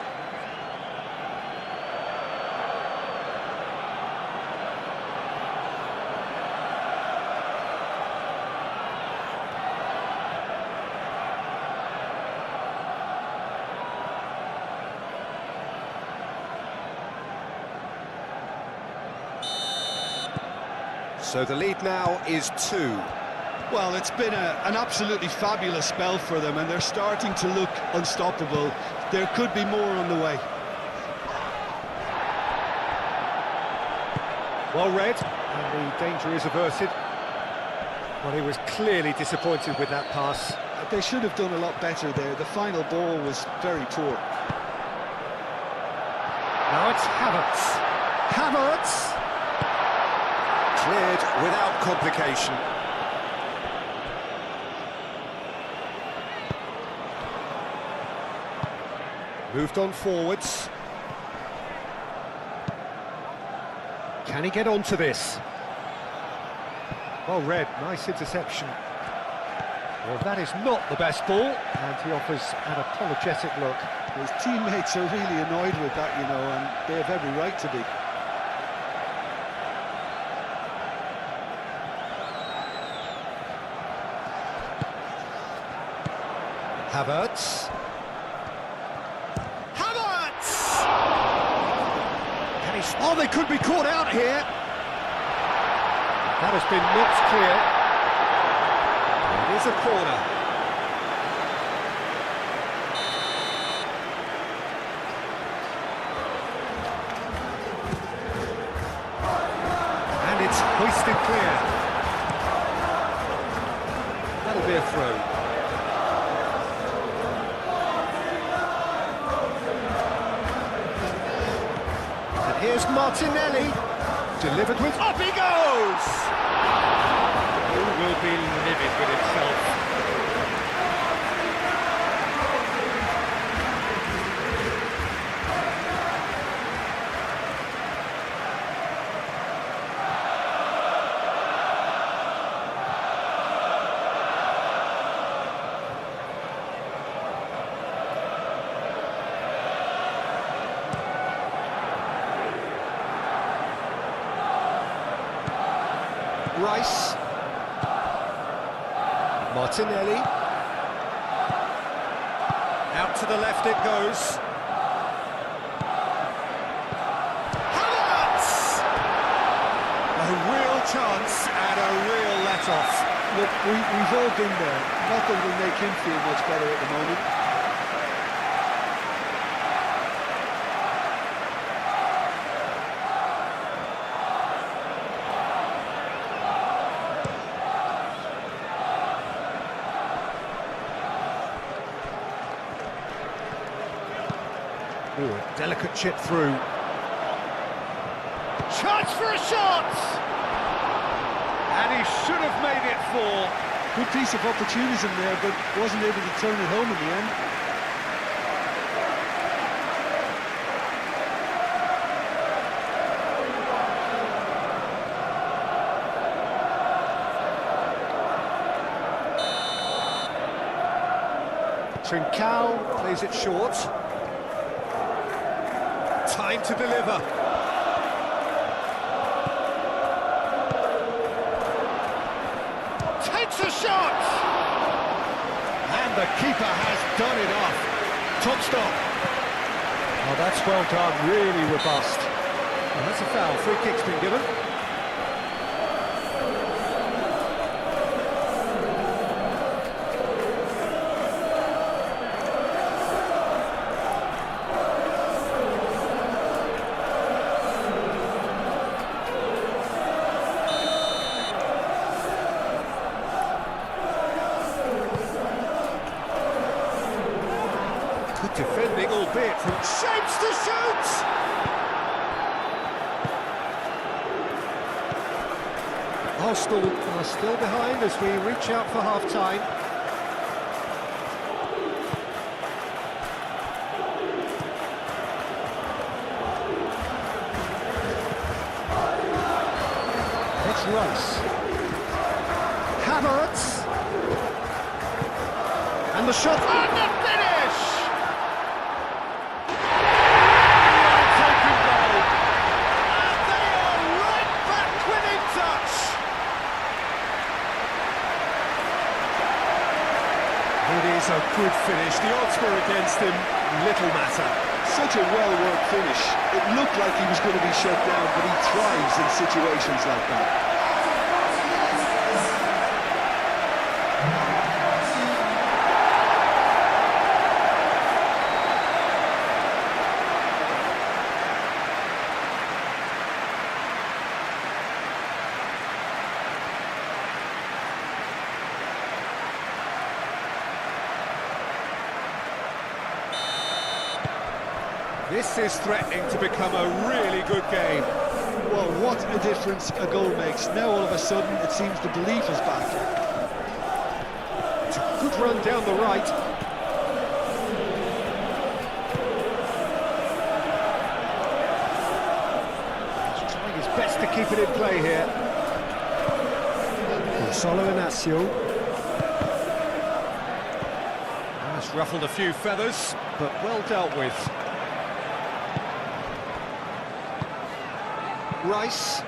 So the lead now is 2. Well, it's been an absolutely fabulous spell for them, and they're starting to look unstoppable. There could be more on the way. Well read, and the danger is averted. Well, he was clearly disappointed with that pass. They should have done a lot better there. The final ball was very poor. Now it's Havertz. Havertz! Cleared without complication. Moved on forwards. Can he get onto this? Well read, nice interception. Well, that is not the best ball, and he offers an apologetic look. His teammates are really annoyed with that, you know, and they have every right to be. Havertz. Oh, they could be caught out here. That has been knocked clear. It is a corner. And it's hoisted clear. That'll be a throw. Here's Martinelli, delivered with... Up he goes! Who will be livid with himself? Rice, Martinelli, out to the left it goes. Havertz! A real chance and a real let-off. Look, we've all been there. Nothing will make him feel much better at the moment. Ooh, a delicate chip through. Chance for a shot! And he should have made it 4. Good piece of opportunism there, but wasn't able to turn it home in the end. Trincao plays it short. Time to deliver. Takes a shot! And the keeper has done it off. Top stop. Oh, that's well done, really robust. Well, that's a foul, free kick's been given. Good defending, albeit from... Shapes to shoot! Arsenal are still behind as we reach out for half-time. It's Rice. Havertz. And the shot. And the finish! Well-taken goal. And they are right back within touch. It is a good finish. The odds were against him. Little matter. Such a well-worked finish. It looked like he was going to be shut down, but he thrives in situations like that. This is threatening to become a really good game. Well, what a difference a goal makes. Now all of a sudden it seems the belief is back. It's a good run down the right. He's trying his best to keep it in play here. Solo Inacio. That's ruffled a few feathers, but well dealt with. Rice.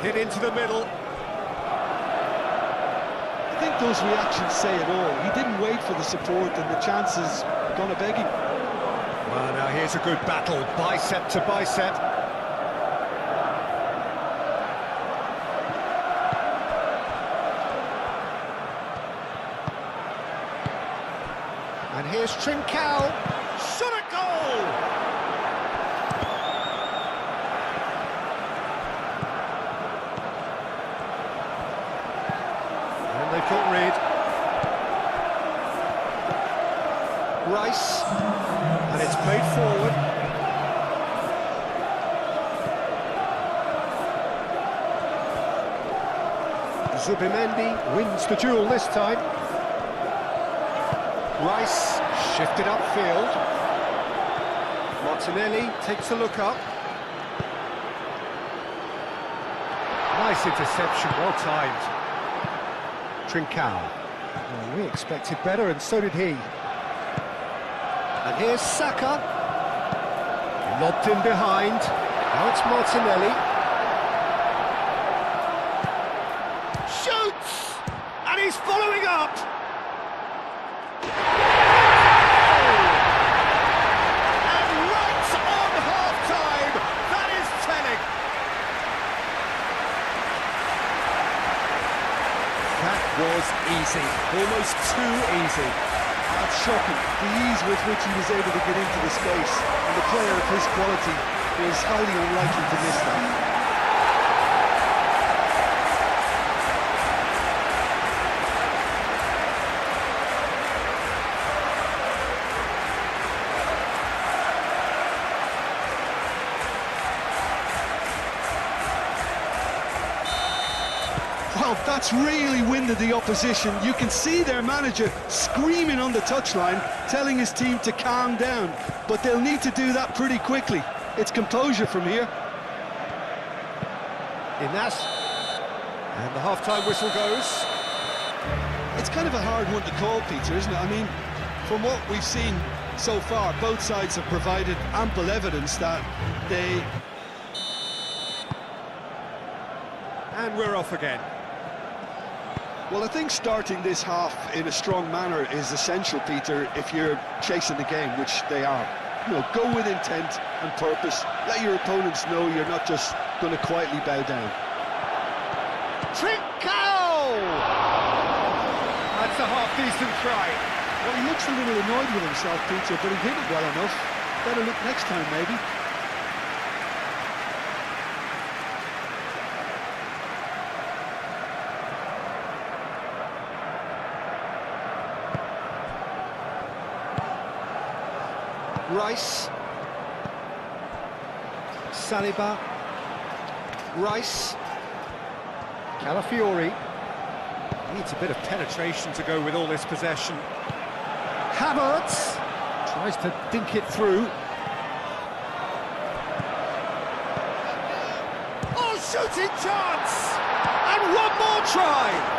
Hit into the middle. I think those reactions say it all. He didn't wait for the support and the chances gonna beg him. Well, now here's a good battle, bicep to bicep. And here's Trincao. Shot a goal! And they've got rid. Rice. And it's played forward. Zubimendi wins the duel this time. Rice shifted upfield. Martinelli takes a look up. Nice interception, well timed. Trincao. Well, we expected better, and so did he. And here's Saka. Lobbed in behind. Now it's Martinelli. Shoots! And he's following up! Was easy, almost too easy. That's shocking, the ease with which he was able to get into the space, and the player of his quality was highly unlikely to miss that. Well, that's really winded the opposition. You can see their manager screaming on the touchline, telling his team to calm down. But they'll need to do that pretty quickly. It's composure from here. Inas. And the half-time whistle goes. It's kind of a hard one to call, Peter, isn't it? I mean, from what we've seen so far, both sides have provided ample evidence that they... And we're off again. Well, I think starting this half in a strong manner is essential, Peter, if you're chasing the game, which they are. You know, go with intent and purpose. Let your opponents know you're not just going to quietly bow down. Trincao! That's a half-decent try. Well, he looks a little annoyed with himself, Peter, but he hit it well enough. Better look next time, maybe. Rice. Saliba. Rice. Calafiori. Needs a bit of penetration to go with all this possession. Havertz tries to dink it through. Oh, shooting chance! And one more try!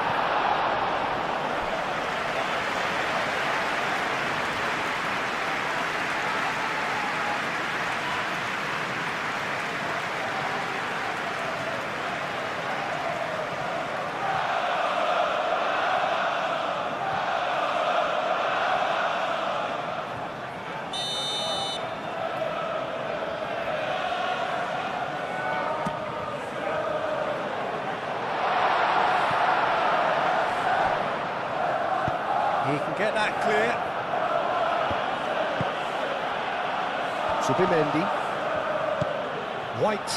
He can get that clear. Subimendi. White.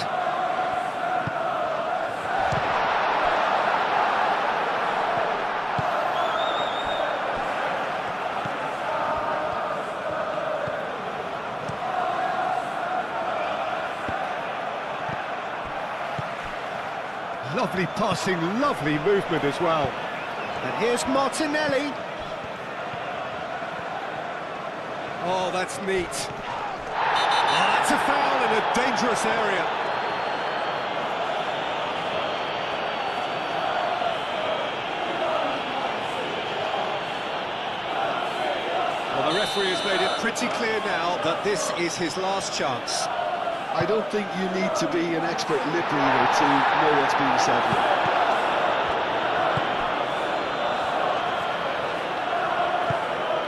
Lovely passing, lovely movement as well. And here's Martinelli. Oh, that's neat. Oh, that's a foul in a dangerous area. Well, the referee has made it pretty clear now that this is his last chance. I don't think you need to be an expert lip reader to know what's being said here.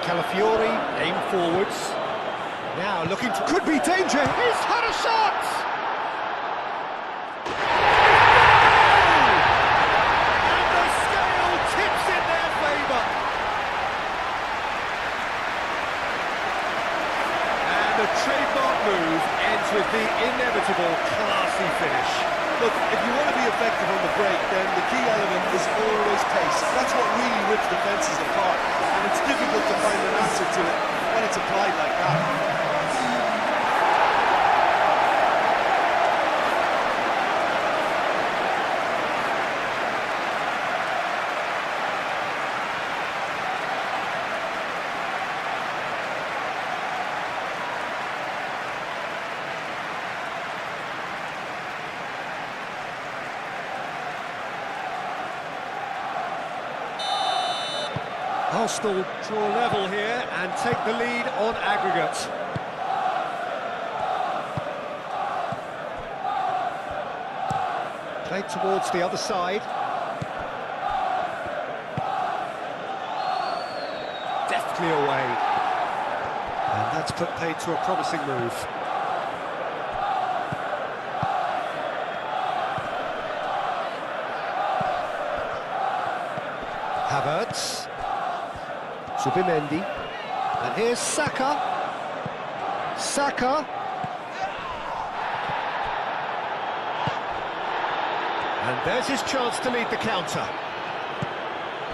Calafiori, aim forwards. Now looking to... Could be danger! He's had a shot! And the scale tips in their favour. And the trademark move ends with the inevitable classy finish. Look, if you want to be effective on the break, then the key element is always pace. That's what really rips defences apart. And it's difficult to find an answer to it when it's applied like that. Arsenal draw level here and take the lead on aggregate. Played towards the other side. Deftly away. And that's put paid to a promising move. Havertz. Subimendi, and here's Saka. Saka. And there's his chance to lead the counter.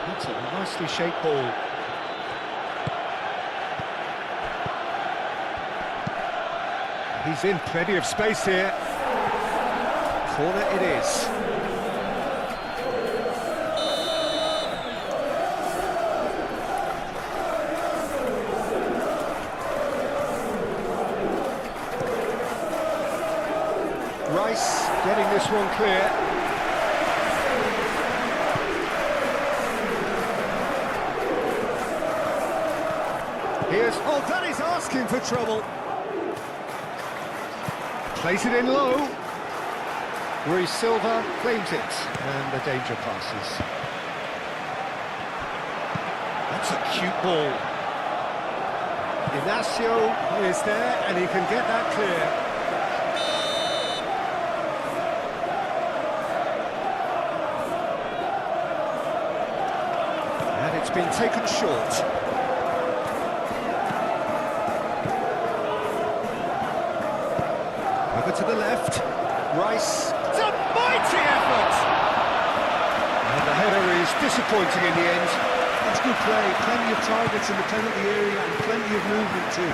That's a nicely shaped ball. He's in plenty of space here. Corner it is. Rice getting this one clear. Here's... Oh, that is asking for trouble. Plays it in low. Rui Silva claims it. And the danger passes. That's a cute ball. Inacio is there and he can get that clear. It's been taken short. Over to the left. Rice. It's a mighty effort! And the header is disappointing in the end. It's good play. Plenty of targets in the penalty area and plenty of movement too.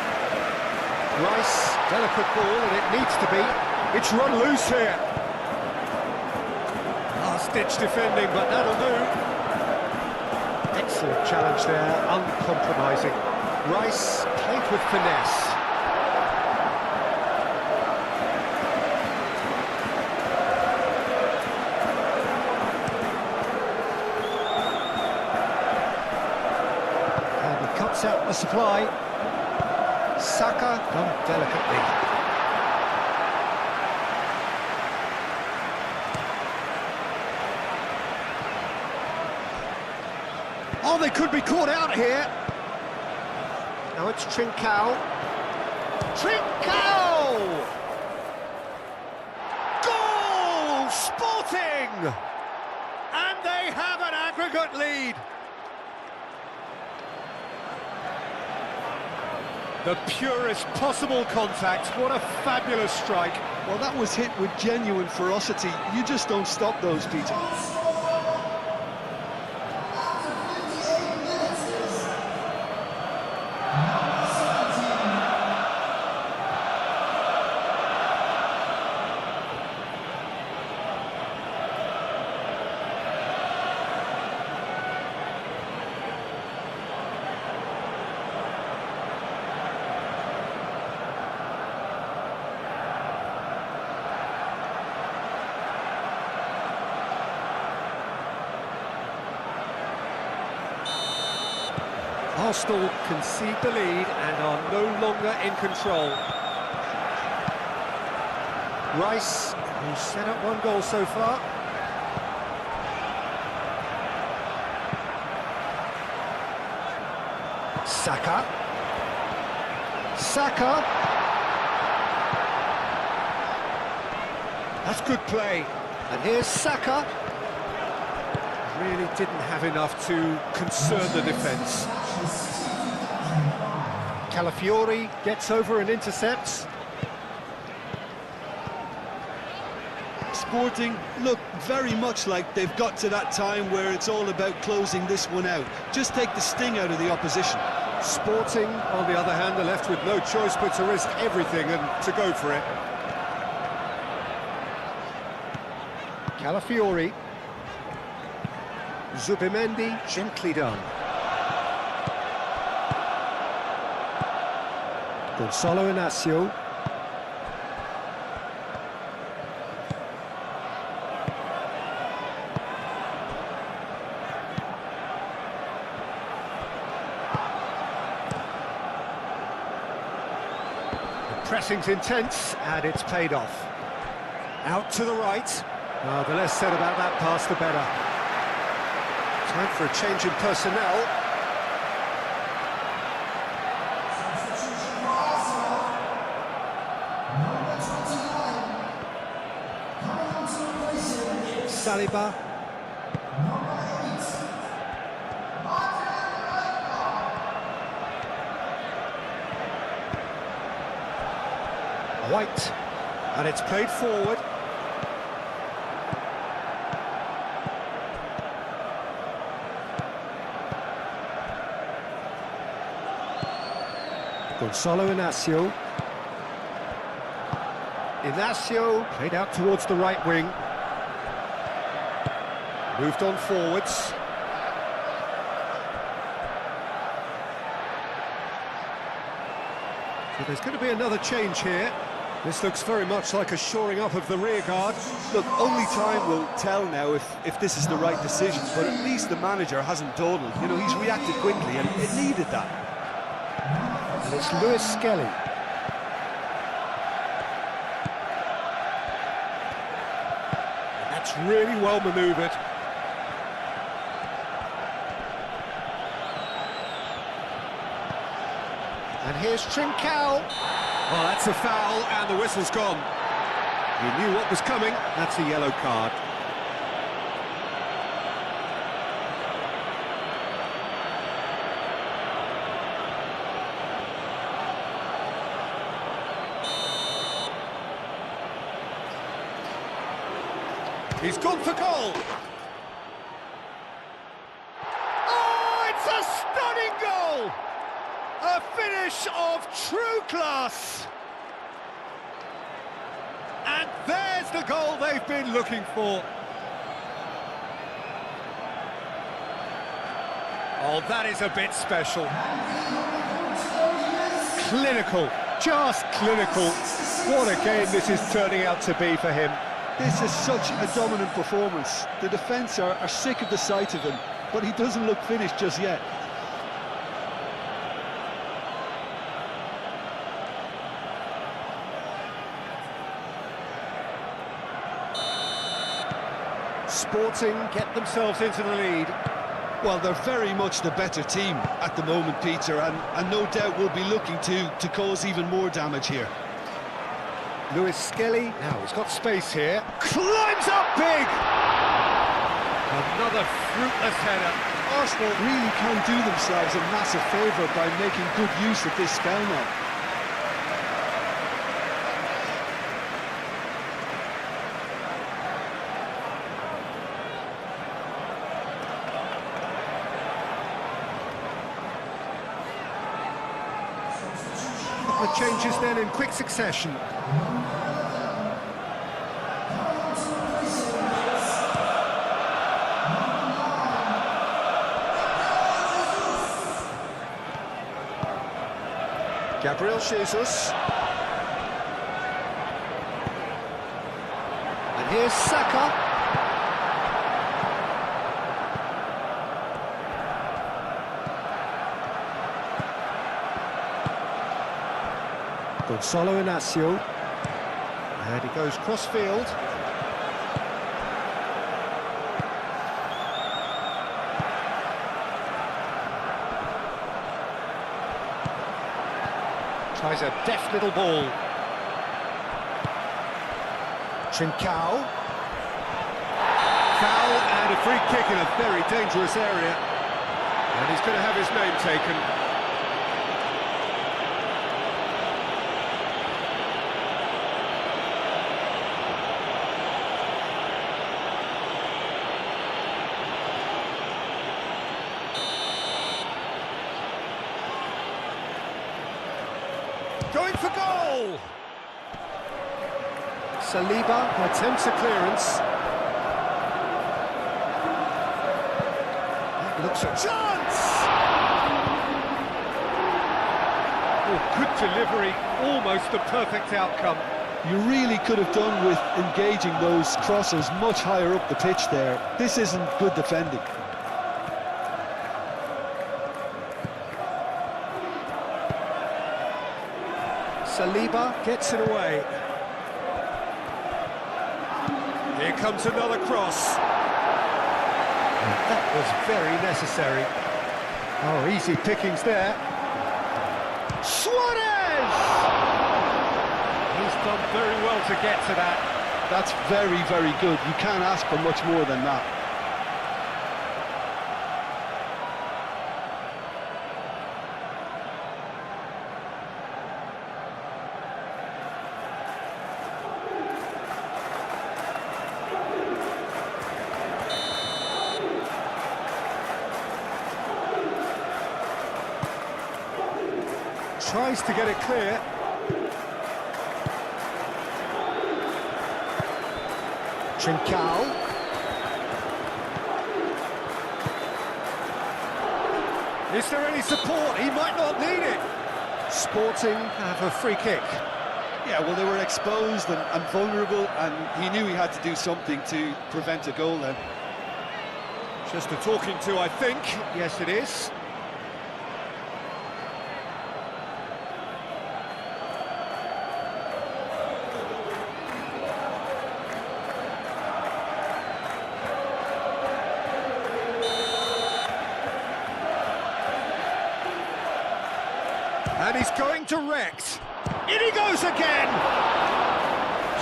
Rice, delicate ball, and it needs to be. It's run loose here. Last-ditch defending, but that'll do. Excellent challenge there, uncompromising. Rice played with finesse. And he cuts out the supply. Saka done delicately. Oh, they could be caught out here. Now it's Trincao. Trincao! Goal! Sporting! And they have an aggregate lead. The purest possible contact. What a fabulous strike. Well, that was hit with genuine ferocity. You just don't stop those, Peter. Arsenal concede the lead and are no longer in control. Rice, who's set up one goal so far. Saka. Saka. That's good play. And here's Saka. Really didn't have enough to concern the defence. Calafiori gets over and intercepts. Sporting look very much like they've got to that time where it's all about closing this one out. Just take the sting out of the opposition. Sporting, on the other hand, are left with no choice but to risk everything and to go for it. Calafiori. Zubimendi, gently done. Gonzalo Inacio. The pressing's intense, and it's paid off. Out to the right. The less said about that pass, the better. Time for a change in personnel. Saliba. White. And it's played forward. Gonzalo Inacio. Inacio played out towards the right wing. Moved on forwards. So there's going to be another change here. This looks very much like a shoring up of the rear guard. Look, only time will tell now if this is the right decision, but at least the manager hasn't dawdled. You know, he's reacted quickly, and it needed that. And it's Lewis Skelly. And that's really well manoeuvred. And here's Trincao. Oh, that's a foul, and the whistle's gone. He knew what was coming. That's a yellow card. He's gone for goal. Oh, it's a stunning goal! A finish finish of true class! And there's the goal they've been looking for. Oh, that is a bit special. Clinical, just clinical. What a game this is turning out to be for him. This is such a dominant performance. The defence are sick of the sight of him, but he doesn't look finished just yet. Sporting get themselves into the lead. Well, they're very much the better team at the moment, Peter, and no doubt will be looking to cause even more damage here. Lewis Skelly, now he's got space here, climbs up big! Another fruitless header. Arsenal really can do themselves a massive favour by making good use of this spell now. The changes then in quick succession. Gabriel Jesus. And here's Saka. Gonzalo Inacio, and he goes cross-field. Tries a deft little ball. Trincao. Foul and a free kick in a very dangerous area. And he's going to have his name taken. Going for goal! Saliba attempts a clearance. That looks a chance! Oh, good delivery, almost the perfect outcome. You really could have done with engaging those crosses much higher up the pitch there. This isn't good defending. Saliba gets it away. Here comes another cross. And that was very necessary. Oh, easy pickings there. Suarez! He's done very well to get to that. That's very, very good. You can't ask for much more than that. Tries to get it clear. Trincao. Is there any support? He might not need it. Sporting have a free kick. Yeah, well, they were exposed and vulnerable, and he knew he had to do something to prevent a goal then. Just a talking to, I think. Yes, it is. And he's going direct. In he goes again!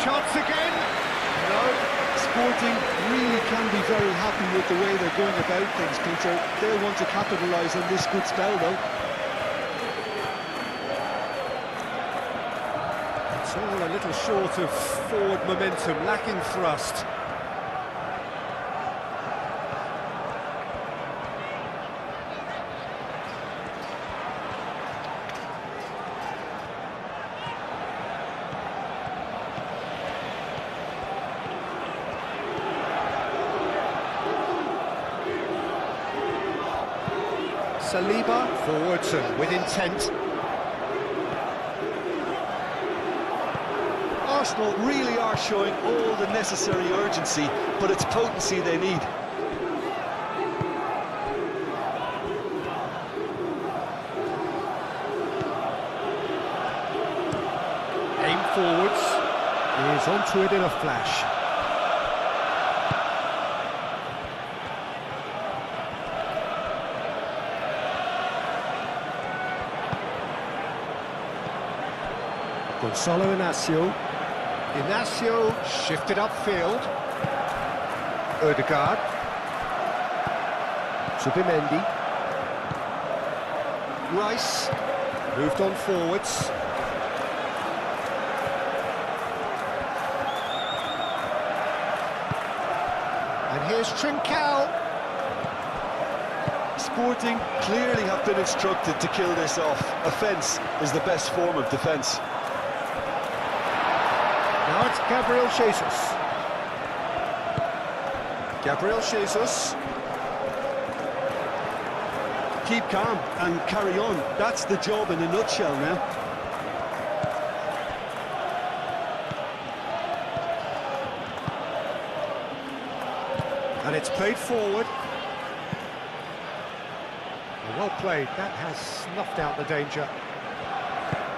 Chance again? No. Sporting really can be very happy with the way they're going about things, Peter. They'll want to capitalise on this good spell, though. It's all a little short of forward momentum, lacking thrust. Saliba forwards and with intent. Arsenal really are showing all the necessary urgency, but it's potency they need. Aim forwards. He is onto it in a flash. Gonzalo Inacio. Inacio shifted upfield. Ødegaard. Subimendi. Rice moved on forwards. And here's Trincao. Sporting clearly have been instructed to kill this off. Offence is the best form of defence. Now it's Gabriel Jesus. Gabriel Jesus. Keep calm and carry on. That's the job in a nutshell now. And it's played forward. Well played, that has snuffed out the danger.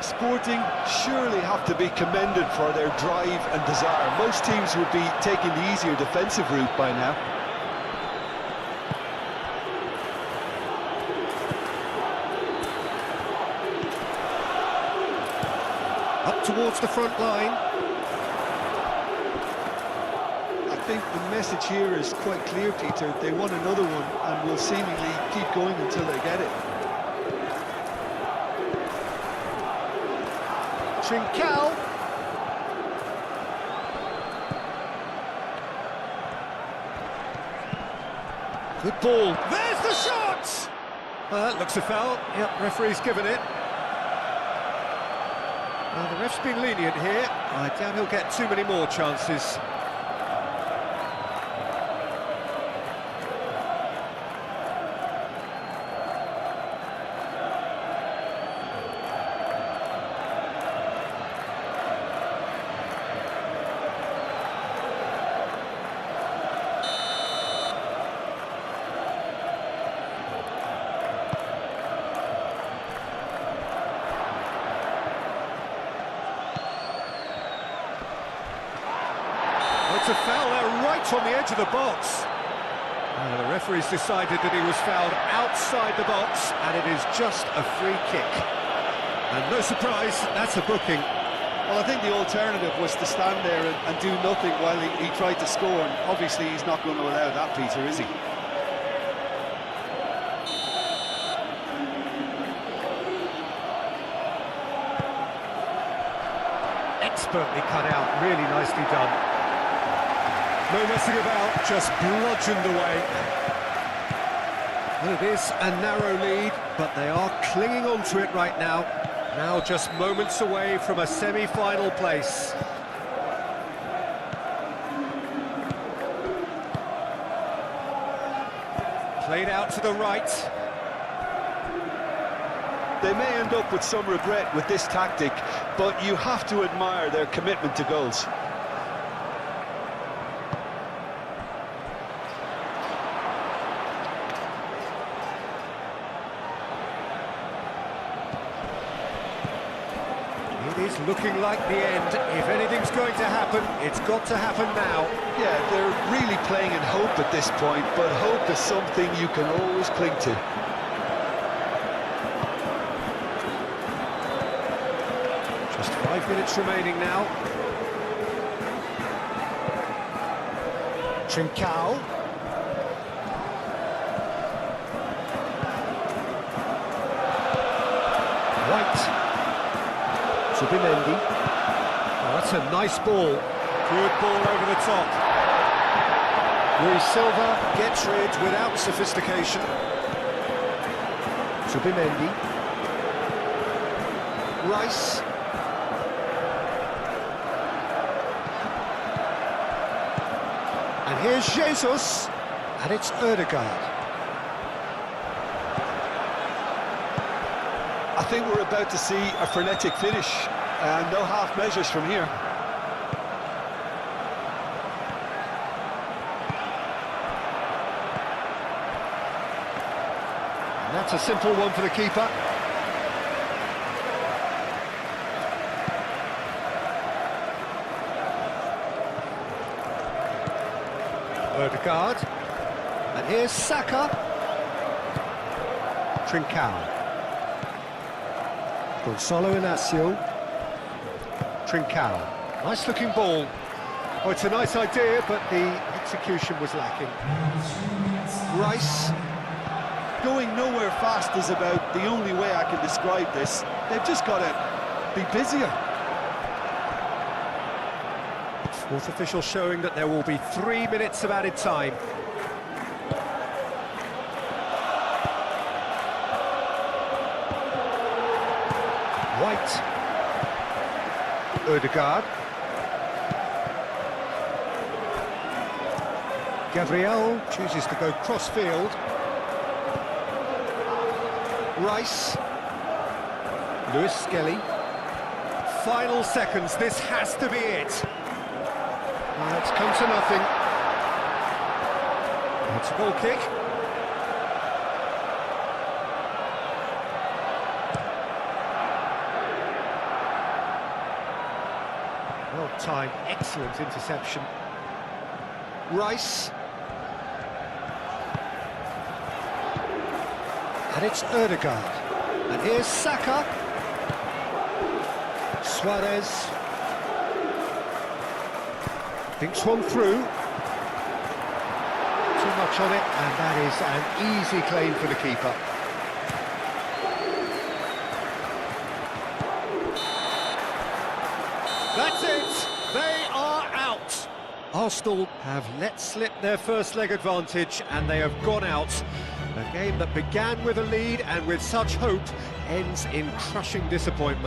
Sporting surely have to be commended for their drive and desire. Most teams would be taking the easier defensive route by now. Up towards the front line. I think the message here is quite clear, Peter. They want another one and will seemingly keep going until they get it. Trincao. Good ball. There's the shot! Well, that looks a foul. Yep, referee's given it. Well, the ref's been lenient here. I doubt he'll get too many more chances. It's a foul there, right on the edge of the box. The referee's decided that he was fouled outside the box, and it is just a free kick. And no surprise, that's a booking. Well, I think the alternative was to stand there and do nothing while he tried to score, and obviously he's not going to allow that, Peter, is he? Expertly cut out, really nicely done. No messing about, just bludgeoned away. Well, it is a narrow lead, but they are clinging on to it right now. Now just moments away from a semi-final place. Played out to the right. They may end up with some regret with this tactic, but you have to admire their commitment to goals. It is looking like the end. If anything's going to happen, it's got to happen now. Yeah, they're really playing in hope at this point, but hope is something you can always cling to. Just 5 minutes remaining now. Trincao. White. Subimendi. Oh, that's a nice ball. Good ball over the top. Luis Silva gets rid without sophistication. Subimendi. Rice. And here's Jesus. And it's Ødegaard. think we're about to see a frenetic finish, and no half measures from here. And that's a simple one for the keeper. Odegaard. And here's Saka. Trincao. Gonzalo Inacio. Trincao. Nice looking ball. Oh, it's a nice idea, but the execution was lacking. Rice. Going nowhere fast is about the only way I can describe this. They've just got to be busier. Fourth official showing that there will be 3 minutes of added time. White. Odegaard. Gabriel chooses to go cross-field. Rice. Lewis Skelly. Final seconds, this has to be it. It's come to nothing. It's a goal kick. Well timed, excellent interception. Rice. And it's Odegaard. And here's Saka. Suarez. Thinks one through. Too much on it, and that is an easy claim for the keeper. That's it! They are out! Arsenal have let slip their first leg advantage, and they have gone out. A game that began with a lead and with such hope ends in crushing disappointment.